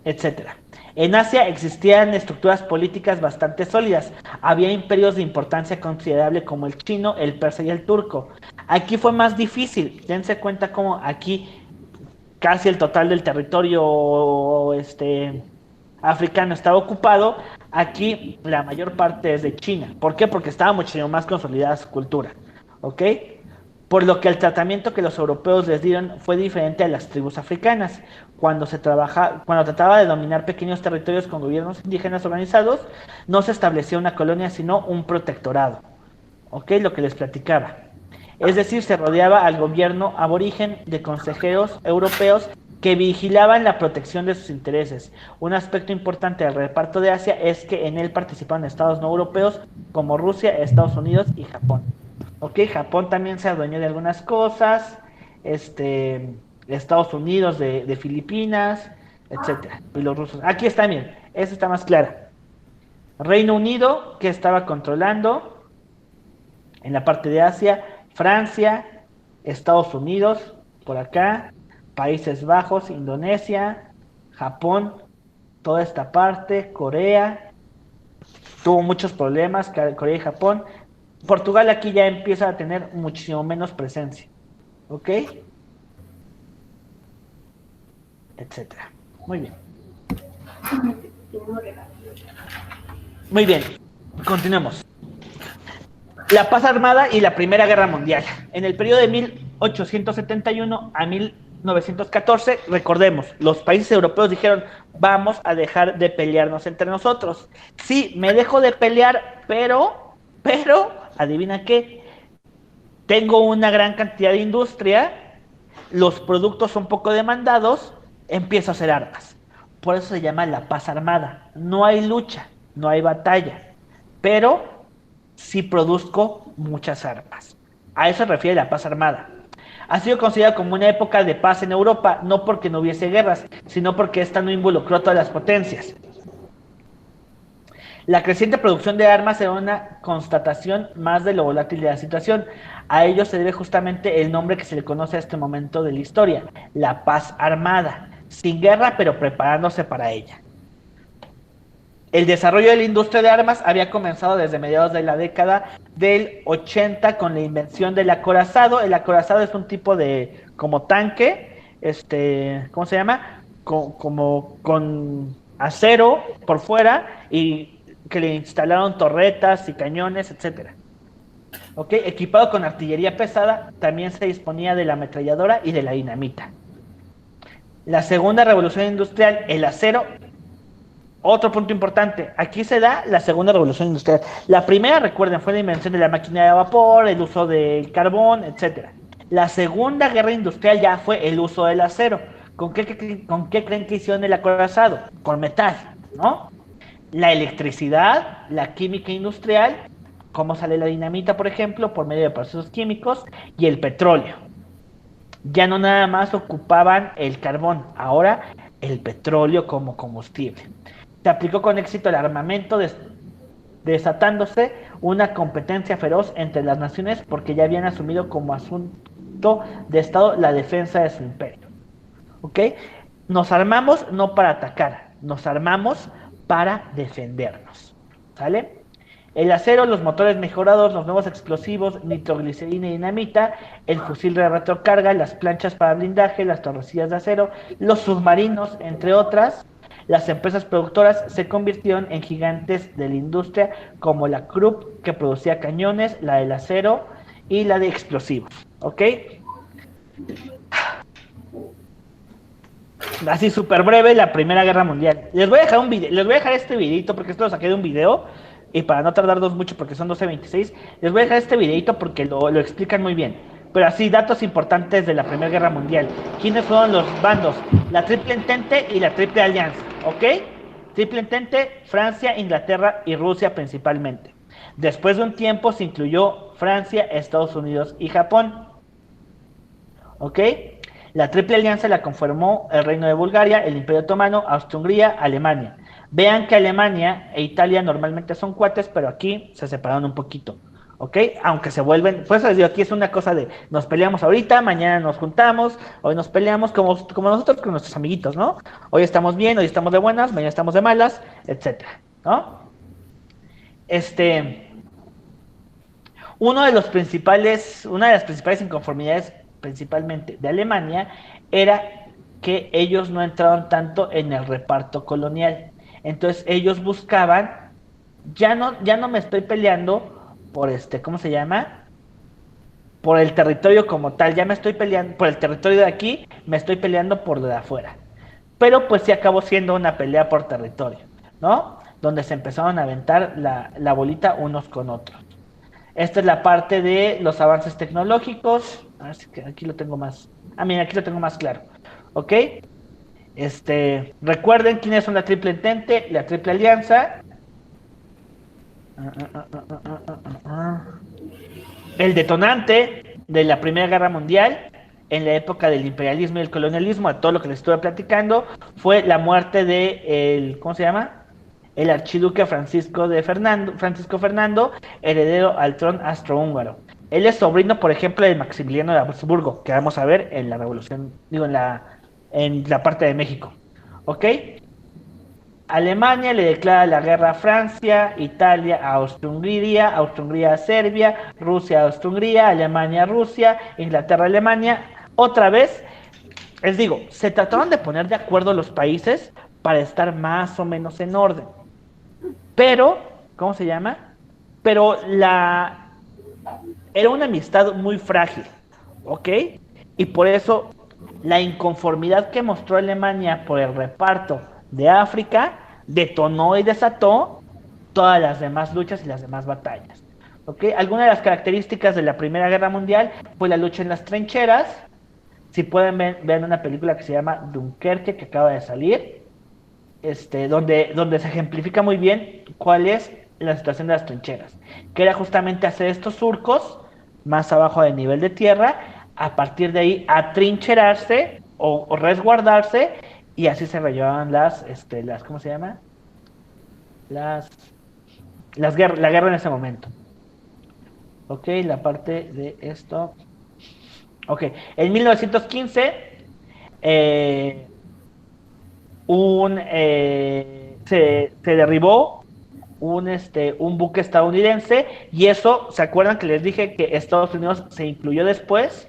etcétera. En Asia existían estructuras políticas bastante sólidas. Había imperios de importancia considerable como el chino, el persa y el turco. Aquí fue más difícil. Dense cuenta cómo aquí casi el total del territorio africano estaba ocupado. Aquí la mayor parte es de China. ¿Por qué? Porque estaba muchísimo más consolidada su cultura, ¿ok? Por lo que el tratamiento que los europeos les dieron fue diferente a las tribus africanas. Cuando trataba de dominar pequeños territorios con gobiernos indígenas organizados, no se establecía una colonia, sino un protectorado, ¿ok? Lo que les platicaba. Es decir, se rodeaba al gobierno aborigen de consejeros europeos que vigilaban la protección de sus intereses. Un aspecto importante del reparto de Asia es que en él participaban estados no europeos como Rusia, Estados Unidos y Japón. Ok, Japón también se adueñó de algunas cosas, Estados Unidos de Filipinas, etcétera, y los rusos. Aquí está, miren, esta está más clara. Reino Unido, que estaba controlando en la parte de Asia, Francia, Estados Unidos, por acá, Países Bajos, Indonesia, Japón, toda esta parte, Corea, tuvo muchos problemas, Corea y Japón. Portugal aquí ya empieza a tener muchísimo menos presencia, ¿ok? Etcétera. Muy bien. Muy bien, continuemos. La paz armada y la Primera Guerra Mundial. En el periodo de 1871 a 1914, recordemos, los países europeos dijeron: vamos a dejar de pelearnos entre nosotros. Sí, me dejo de pelear, pero, adivina qué, tengo una gran cantidad de industria, los productos son poco demandados, empiezo a hacer armas. Por eso se llama la paz armada. No hay lucha, no hay batalla, pero sí produzco muchas armas. A eso se refiere la paz armada. Ha sido considerada como una época de paz en Europa, no porque no hubiese guerras, sino porque esta no involucró a todas las potencias. La creciente producción de armas era una constatación más de lo volátil de la situación. A ello se debe justamente el nombre que se le conoce a este momento de la historia: la paz armada. Sin guerra, pero preparándose para ella. El desarrollo de la industria de armas había comenzado desde mediados de la década del 80 con la invención del acorazado. El acorazado es un tipo de como tanque, ¿cómo se llama? Como con acero por fuera y que le instalaron torretas y cañones, etcétera. ¿Ok? Equipado con artillería pesada, también se disponía de la ametralladora y de la dinamita. La segunda revolución industrial, el acero. Otro punto importante, aquí se da la segunda revolución industrial. La primera, recuerden, fue la invención de la máquina de vapor, el uso del carbón, etcétera. La segunda guerra industrial ya fue el uso del acero. ¿Con qué creen que hicieron el acorazado? Con metal, ¿no? La electricidad, la química industrial, cómo sale la dinamita, por ejemplo, por medio de procesos químicos, y el petróleo. Ya no nada más ocupaban el carbón, ahora el petróleo como combustible. Se aplicó con éxito el armamento, desatándose una competencia feroz entre las naciones porque ya habían asumido como asunto de Estado la defensa de su imperio. ¿Ok? Nos armamos no para atacar, nos armamos para defendernos. ¿Sale? El acero, los motores mejorados, los nuevos explosivos, nitroglicerina y dinamita, el fusil de retrocarga, las planchas para blindaje, las torrecillas de acero, los submarinos, entre otras. Las empresas productoras se convirtieron en gigantes de la industria como la Krupp, que producía cañones, la del acero y la de explosivos. ¿Ok? Así súper breve, la Primera Guerra Mundial. Les voy a dejar les voy a dejar este videito porque esto lo saqué de un video y para no tardarnos mucho porque son 12:26, les voy a dejar este videito porque lo explican muy bien. Pero así, datos importantes de la Primera Guerra Mundial. ¿Quiénes fueron los bandos? La Triple Entente y la Triple Alianza, ¿ok? Triple Entente, Francia, Inglaterra y Rusia principalmente. Después de un tiempo se incluyó Francia, Estados Unidos y Japón, ¿ok? La Triple Alianza la conformó el Reino de Bulgaria, el Imperio Otomano, Austria-Hungría, Alemania. Vean que Alemania e Italia normalmente son cuates, pero aquí se separaron un poquito, ¿ok? Aunque se vuelven, pues les digo, aquí es una cosa de nos peleamos ahorita, mañana nos juntamos, hoy nos peleamos como nosotros con nuestros amiguitos, ¿no? Hoy estamos bien, hoy estamos de buenas, mañana estamos de malas, etcétera, ¿no? Una de las principales inconformidades principalmente de Alemania era que ellos no entraron tanto en el reparto colonial. Entonces ellos buscaban, ya no me estoy peleando por ¿cómo se llama? Por el territorio como tal, ya me estoy peleando por el territorio de aquí, me estoy peleando por de afuera. Pero pues sí acabó siendo una pelea por territorio, ¿no? Donde se empezaron a aventar la bolita unos con otros. Esta es la parte de los avances tecnológicos. A ver si aquí lo tengo más. Mira, aquí lo tengo más claro. ¿Ok? Recuerden quiénes son la Triple Entente, la Triple Alianza. El detonante de la Primera Guerra Mundial, en la época del imperialismo y el colonialismo, a todo lo que les estuve platicando, fue la muerte de ¿cómo se llama? El archiduque Francisco Fernando, heredero al trono austrohúngaro. Él es sobrino, por ejemplo, de Maximiliano de Habsburgo, que vamos a ver en la revolución, en la parte de México. ¿Ok? Alemania le declara la guerra a Francia, Italia a Austria-Hungría, Austria-Hungría a Serbia, Rusia a Austria-Hungría, Alemania a Rusia, Inglaterra a Alemania. Otra vez, les digo, se trataron de poner de acuerdo los países para estar más o menos en orden. Pero, ¿cómo se llama? Pero era una amistad muy frágil, ¿ok? Y por eso la inconformidad que mostró Alemania por el reparto de África detonó y desató todas las demás luchas y las demás batallas, ¿ok? Algunas de las características de la Primera Guerra Mundial fue la lucha en las trincheras. Si pueden ver, vean una película que se llama Dunkerque, que acaba de salir, donde se ejemplifica muy bien cuál es la situación de las trincheras, que era justamente hacer estos surcos más abajo del nivel de tierra, a partir de ahí atrincherarse o resguardarse, y así se llevaban las ¿cómo se llama? La guerra en ese momento. Ok, la parte de esto. Ok, en 1915 se derribó un buque estadounidense, y eso, ¿se acuerdan que les dije que Estados Unidos se incluyó después?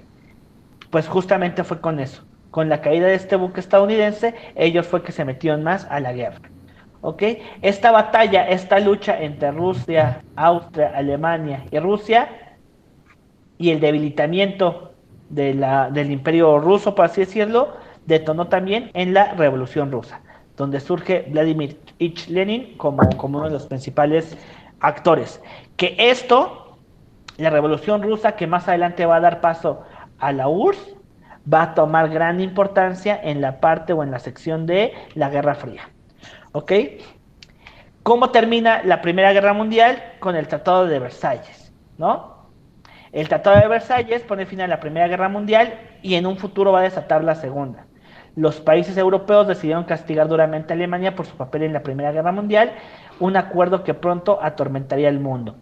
Pues justamente fue con eso, con la caída de este buque estadounidense, ellos fue que se metieron más a la guerra. ¿Ok? Esta batalla, esta lucha entre Rusia, Austria, Alemania y Rusia, y el debilitamiento del imperio ruso, por así decirlo, detonó también en la Revolución Rusa, donde surge Vladimir Ilich Lenin como uno de los principales actores. Que esto, la Revolución Rusa, que más adelante va a dar paso a la URSS, va a tomar gran importancia en la parte o en la sección de la Guerra Fría. ¿Ok? ¿Cómo termina la Primera Guerra Mundial? Con el Tratado de Versalles, ¿no? El Tratado de Versalles pone fin a la Primera Guerra Mundial y en un futuro va a desatar la Segunda. Los países europeos decidieron castigar duramente a Alemania por su papel en la Primera Guerra Mundial, un acuerdo que pronto atormentaría el mundo.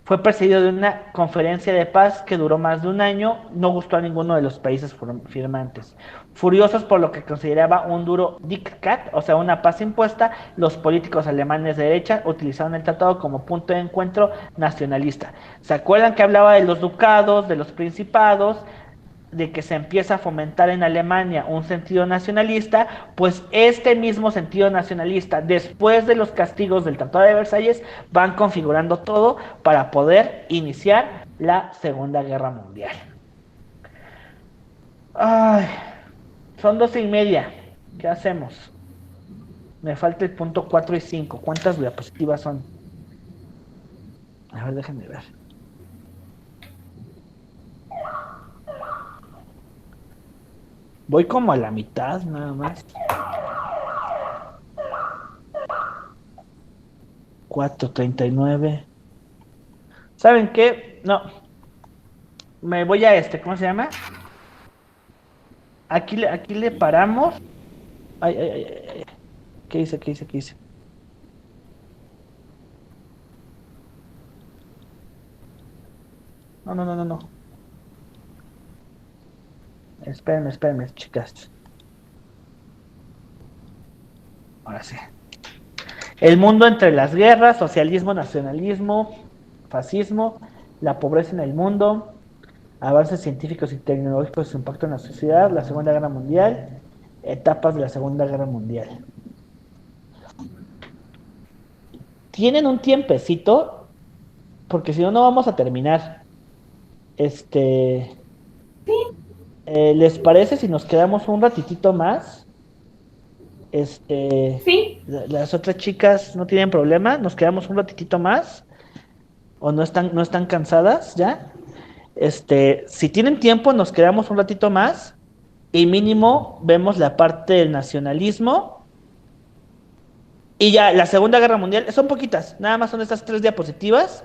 Fue precedido de una conferencia de paz que duró más de un año, no gustó a ninguno de los países firmantes. Furiosos por lo que consideraba un duro diktat, o sea, una paz impuesta, los políticos alemanes de derecha utilizaron el tratado como punto de encuentro nacionalista. ¿Se acuerdan que hablaba de los ducados, de los principados, de que se empieza a fomentar en Alemania un sentido nacionalista? Pues este mismo sentido nacionalista, después de los castigos del Tratado de Versalles, van configurando todo para poder iniciar la Segunda Guerra Mundial. Ay, son 12:30. ¿Qué hacemos? Me falta el punto 4 y 5. ¿Cuántas diapositivas son? A ver, déjenme ver. Voy como a la mitad, nada más. 4:39. ¿Saben qué? No. Me voy a ¿cómo se llama? Aquí le paramos. Ay, ay, ay, ay. ¿Qué hice? No. Espérenme, chicas. Ahora sí. El mundo entre las guerras, socialismo, nacionalismo, fascismo, la pobreza en el mundo, avances científicos y tecnológicos, su impacto en la sociedad, la Segunda Guerra Mundial, etapas de la Segunda Guerra Mundial. Tienen un tiempecito, porque si no, no vamos a terminar. ¿Les parece si nos quedamos un ratitito más? Sí. Las otras chicas no tienen problema, nos quedamos un ratitito más, o no están cansadas ya. Si tienen tiempo, nos quedamos un ratito más y mínimo vemos la parte del nacionalismo. Y ya, la Segunda Guerra Mundial, son poquitas, nada más son estas 3 diapositivas.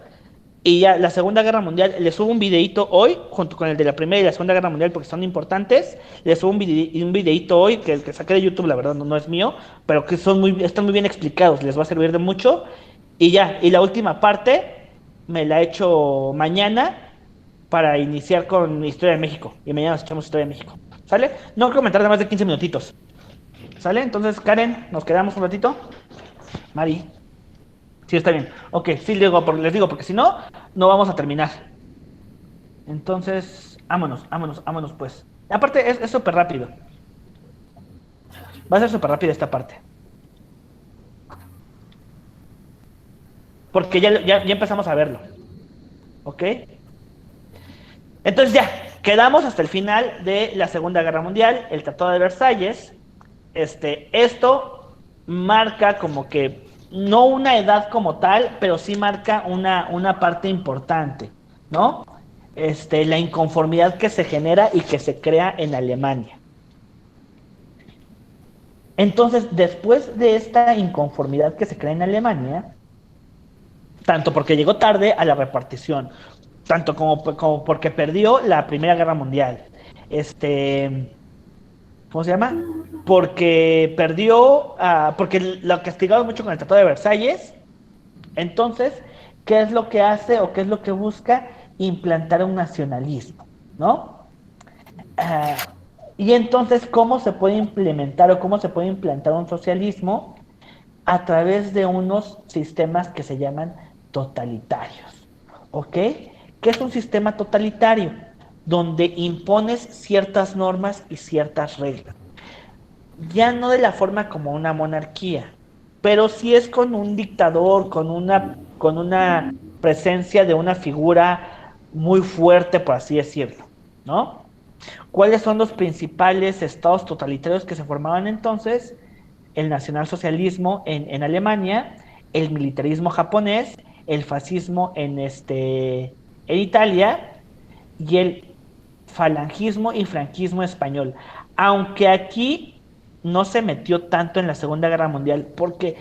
Y ya, la Segunda Guerra Mundial, les subo un videito hoy, junto con el de la Primera y la Segunda Guerra Mundial, porque son importantes. Les subo un videito hoy, que saqué de YouTube, la verdad, no es mío, pero que están muy bien explicados, les va a servir de mucho. Y ya, y la última parte, me la echo mañana, para iniciar con Historia de México. Y mañana nos echamos Historia de México. ¿Sale? No voy a comentar de más de 15 minutitos. ¿Sale? Entonces, Karen, ¿nos quedamos un ratito? Mari. Sí, está bien. Ok, sí, les digo, porque si no, no vamos a terminar. Entonces, vámonos, pues. Aparte, es súper rápido. Va a ser súper rápido esta parte. Porque ya empezamos a verlo. ¿Ok? Entonces ya, quedamos hasta el final de la Segunda Guerra Mundial, el Tratado de Versalles. Esto marca como que, no una edad como tal, pero sí marca una parte importante, ¿no? La inconformidad que se genera y que se crea en Alemania. Entonces, después de esta inconformidad que se crea en Alemania, tanto porque llegó tarde a la repartición, tanto como porque perdió la Primera Guerra Mundial, ¿cómo se llama? Porque perdió, porque lo castigaron mucho con el Tratado de Versalles. Entonces, ¿qué es lo que hace o qué es lo que busca? Implantar un nacionalismo, ¿no? Y entonces, ¿cómo se puede implementar o cómo se puede implantar un socialismo? a través de unos sistemas que se llaman totalitarios. ¿Ok? ¿Qué es un sistema totalitario? Donde impones ciertas normas y ciertas reglas. Ya no de la forma como una monarquía, pero sí es con un dictador, con una presencia de una figura muy fuerte, por así decirlo, ¿no? ¿Cuáles son los principales estados totalitarios que se formaban entonces? El nacionalsocialismo en Alemania, el militarismo japonés, el fascismo en Italia y el falangismo y franquismo español. Aunque aquí no se metió tanto en la Segunda Guerra Mundial, porque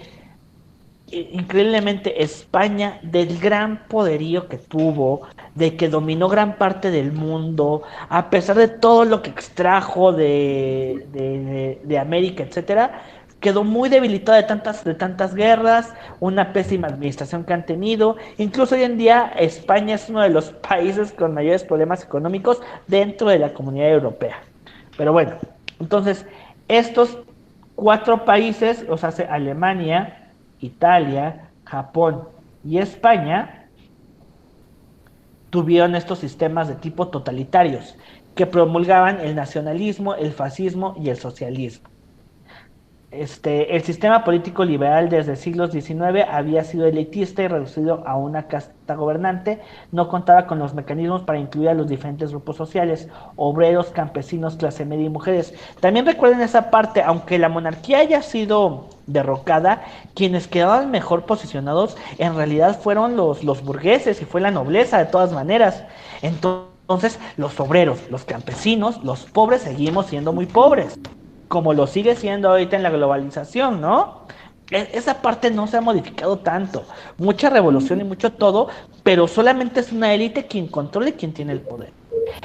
increíblemente España, del gran poderío que tuvo, de que dominó gran parte del mundo, a pesar de todo lo que extrajo de América, etcétera, quedó muy debilitada de tantas guerras, una pésima administración que han tenido. Incluso hoy en día España es uno de los países con mayores problemas económicos dentro de la Comunidad Europea. Pero bueno, entonces estos 4 países, o sea, Alemania, Italia, Japón y España, tuvieron estos sistemas de tipo totalitarios que promulgaban el nacionalismo, el fascismo y el socialismo. El sistema político liberal desde siglos XIX había sido elitista y reducido a una casta gobernante, no contaba con los mecanismos para incluir a los diferentes grupos sociales, obreros, campesinos, clase media y mujeres. También recuerden esa parte, aunque la monarquía haya sido derrocada, quienes quedaban mejor posicionados en realidad fueron los burgueses y fue la nobleza de todas maneras. Entonces, los obreros, los campesinos, los pobres seguimos siendo muy pobres, como lo sigue siendo ahorita en la globalización, ¿no? Esa parte no se ha modificado tanto. Mucha revolución y mucho todo, pero solamente es una élite quien controla y quien tiene el poder.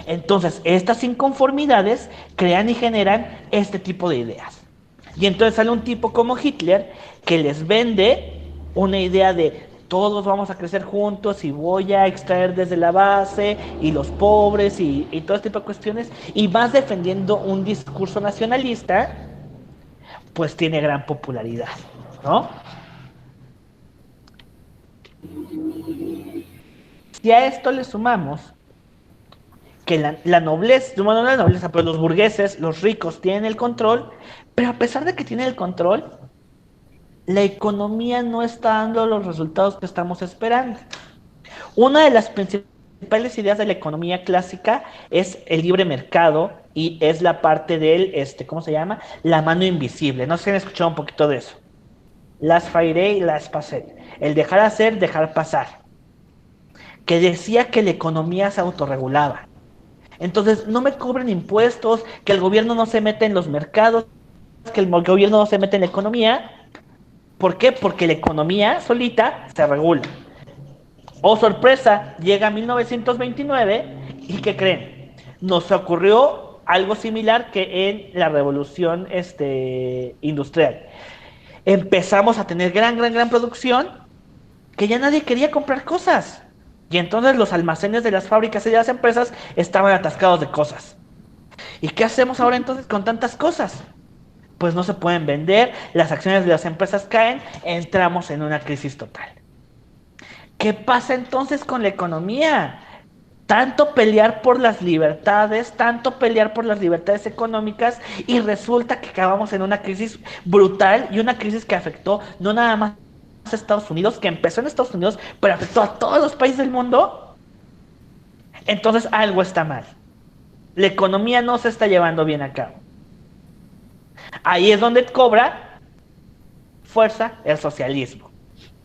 Entonces, estas inconformidades crean y generan este tipo de ideas. Y entonces sale un tipo como Hitler que les vende una idea de todos vamos a crecer juntos y voy a extraer desde la base y los pobres y todo este tipo de cuestiones, y más defendiendo un discurso nacionalista, pues tiene gran popularidad, ¿no? Si a esto le sumamos que la nobleza, bueno, no la nobleza, pero los burgueses, los ricos tienen el control, pero a pesar de que tienen el control, la economía no está dando los resultados que estamos esperando. Una de las principales ideas de la economía clásica es el libre mercado y es la parte del, ¿cómo se llama? La mano invisible. No sé si han escuchado un poquito de eso. Laissez-faire y laissez-passer. El dejar hacer, dejar pasar. Que decía que la economía se autorregulaba. Entonces, no me cobren impuestos, que el gobierno no se mete en los mercados, que el gobierno no se mete en la economía. ¿Por qué? Porque la economía solita se regula. Oh, sorpresa, llega 1929 y ¿qué creen? Nos ocurrió algo similar que en la revolución industrial. Empezamos a tener gran producción que ya nadie quería comprar cosas. Y entonces los almacenes de las fábricas y de las empresas estaban atascados de cosas. ¿Y qué hacemos ahora entonces con tantas cosas? Pues no se pueden vender, las acciones de las empresas caen, entramos en una crisis total. ¿Qué pasa entonces con la economía? Tanto pelear por las libertades, tanto pelear por las libertades económicas, y resulta que acabamos en una crisis brutal, y una crisis que afectó no nada más a Estados Unidos, que empezó en Estados Unidos, pero afectó a todos los países del mundo. Entonces algo está mal. La economía no se está llevando bien a cabo. Ahí es donde cobra fuerza el socialismo,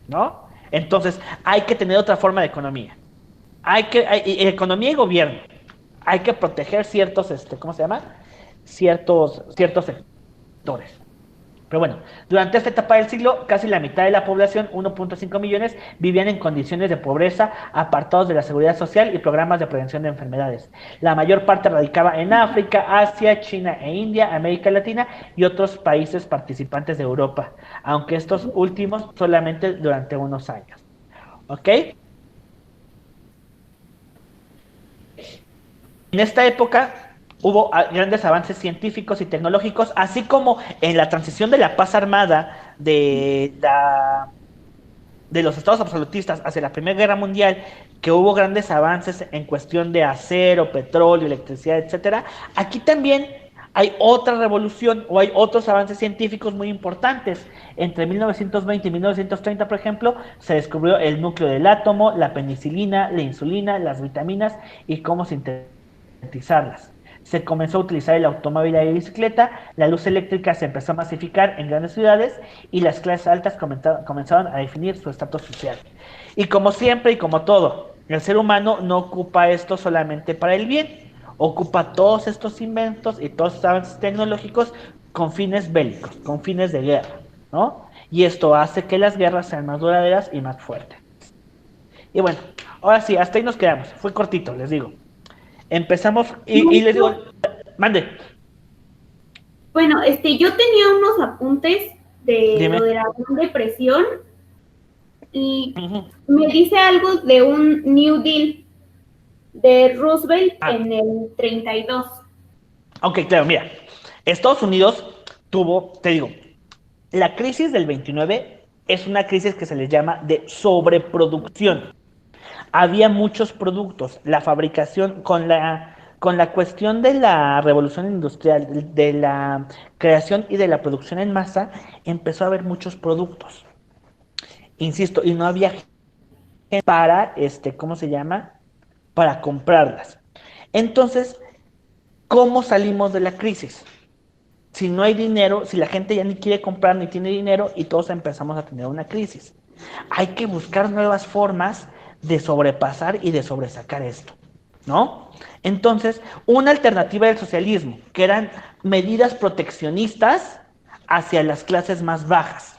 ¿no? Entonces hay que tener otra forma de economía. Economía y gobierno. Hay que proteger ciertos, ¿cómo se llama? Ciertos sectores. Pero bueno, durante esta etapa del siglo, casi la mitad de la población, 1.5 millones, vivían en condiciones de pobreza, apartados de la seguridad social y programas de prevención de enfermedades. La mayor parte radicaba en África, Asia, China e India, América Latina y otros países participantes de Europa, aunque estos últimos solamente durante unos años. ¿Ok? En esta época hubo grandes avances científicos y tecnológicos, así como en la transición de la paz armada de la de los estados absolutistas hacia la Primera Guerra Mundial, que hubo grandes avances en cuestión de acero, petróleo, electricidad, etcétera, aquí también hay otra revolución o hay otros avances científicos muy importantes. Entre 1920 y 1930, por ejemplo, se descubrió el núcleo del átomo, la penicilina, la insulina, las vitaminas y cómo sintetizarlas. Se comenzó a utilizar el automóvil y la bicicleta, la luz eléctrica se empezó a masificar en grandes ciudades y las clases altas comenzaron a definir su estatus social. Y como siempre y como todo, el ser humano no ocupa esto solamente para el bien, ocupa todos estos inventos y todos estos avances tecnológicos con fines bélicos, con fines de guerra, ¿no? Y esto hace que las guerras sean más duraderas y más fuertes. Y bueno, ahora sí, hasta ahí nos quedamos. Fue cortito, les digo. Empezamos y les digo, mande. Bueno, yo tenía unos apuntes de Dime. lo de la Gran Depresión y Uh-huh. me dice algo de un New Deal de Roosevelt Ah, en el 32. ok, claro, mira. Estados Unidos tuvo, te digo, la crisis del 29 es una crisis que se les llama de sobreproducción. Había muchos productos, la fabricación con la cuestión de la revolución industrial, de la creación y de la producción en masa, empezó a haber muchos productos. Insisto, y no había gente para, ¿cómo se llama? Para comprarlas. Entonces, ¿cómo salimos de la crisis? Si no hay dinero, si la gente ya ni quiere comprar ni tiene dinero y todos empezamos a tener una crisis. Hay que buscar nuevas formas de sobrepasar y de sobresacar esto, ¿no? Entonces, una alternativa del socialismo, que eran medidas proteccionistas hacia las clases más bajas.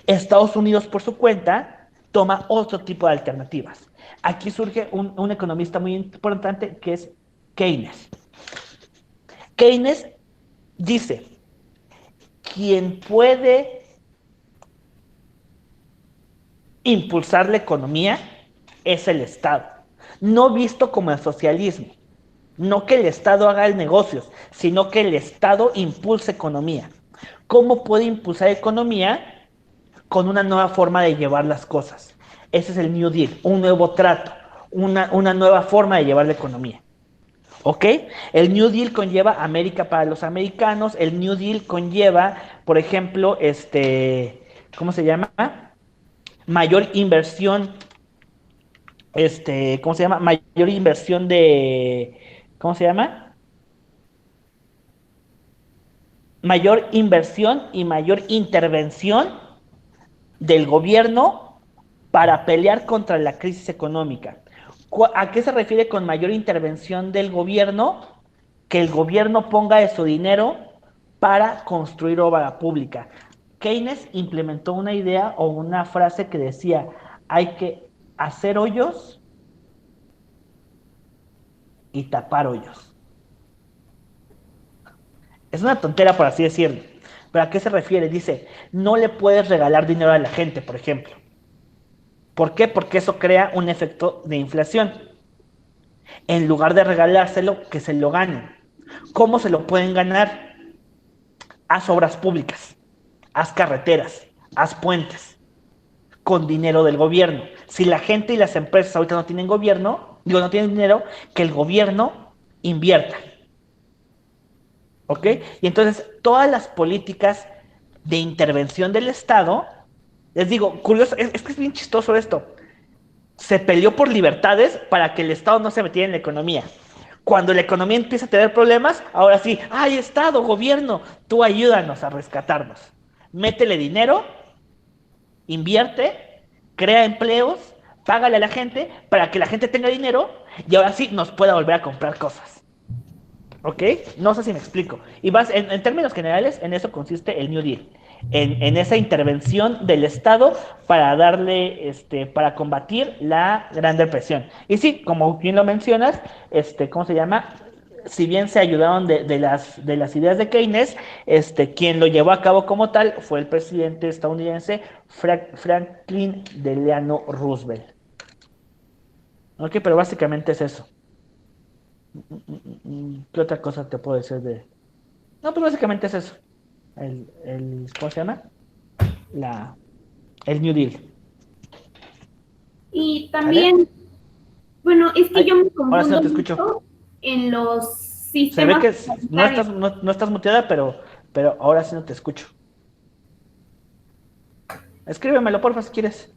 Estados Unidos, por su cuenta, toma otro tipo de alternativas. Aquí surge un economista muy importante que es Keynes. Keynes dice, quien puede impulsar la economía es el Estado, no visto como el socialismo, no que el Estado haga el negocios, sino que el Estado impulse economía. ¿Cómo puede impulsar economía? Con una nueva forma de llevar las cosas. Ese es el New Deal, un nuevo trato, una nueva forma de llevar la economía. ¿Ok? El New Deal conlleva América para los americanos, el New Deal conlleva, por ejemplo, ¿cómo se llama? Mayor inversión, ¿cómo se llama? Mayor inversión ¿cómo se llama? Mayor inversión y mayor intervención del gobierno para pelear contra la crisis económica. ¿A qué se refiere con mayor intervención del gobierno? Que el gobierno ponga de su dinero para construir obra pública. Keynes implementó una idea o una frase que decía, hay que hacer hoyos y tapar hoyos. Es una tontera, por así decirlo. ¿Pero a qué se refiere? Dice, no le puedes regalar dinero a la gente, por ejemplo. ¿Por qué? Porque eso crea un efecto de inflación. En lugar de regalárselo, que se lo ganen. ¿Cómo se lo pueden ganar? Haz obras públicas, haz carreteras, haz puentes, con dinero del gobierno. Si la gente y las empresas ahorita no tienen gobierno, digo, no tienen dinero, que el gobierno invierta. ¿Ok? Y entonces todas las políticas de intervención del Estado, les digo, curioso, es que es bien chistoso esto. Se peleó por libertades para que el Estado no se metiera en la economía. Cuando la economía empieza a tener problemas, ahora sí, ay, Estado, gobierno, tú ayúdanos a rescatarnos. Métele dinero, invierte, crea empleos, págale a la gente para que la gente tenga dinero y ahora sí nos pueda volver a comprar cosas. ¿Ok? No sé si me explico. Y vas, en términos generales, en eso consiste el New Deal. En esa intervención del Estado para darle, para combatir la Gran Depresión. Y sí, como bien lo mencionas, ¿cómo se llama? Si bien se ayudaron de las ideas de Keynes, quien lo llevó a cabo como tal fue el presidente estadounidense Franklin Delano Roosevelt. Ok, pero básicamente es eso. ¿Qué otra cosa te puedo decir de...? No, pues básicamente es eso. ¿Cómo se llama? el New Deal. Y también, bueno, es que Ay, yo me ahora sí no confundo te escucho. mucho en los Se ve sistemas que planetarios. no estás muteada, pero ahora sí no te escucho. Escríbemelo, porfa, si quieres.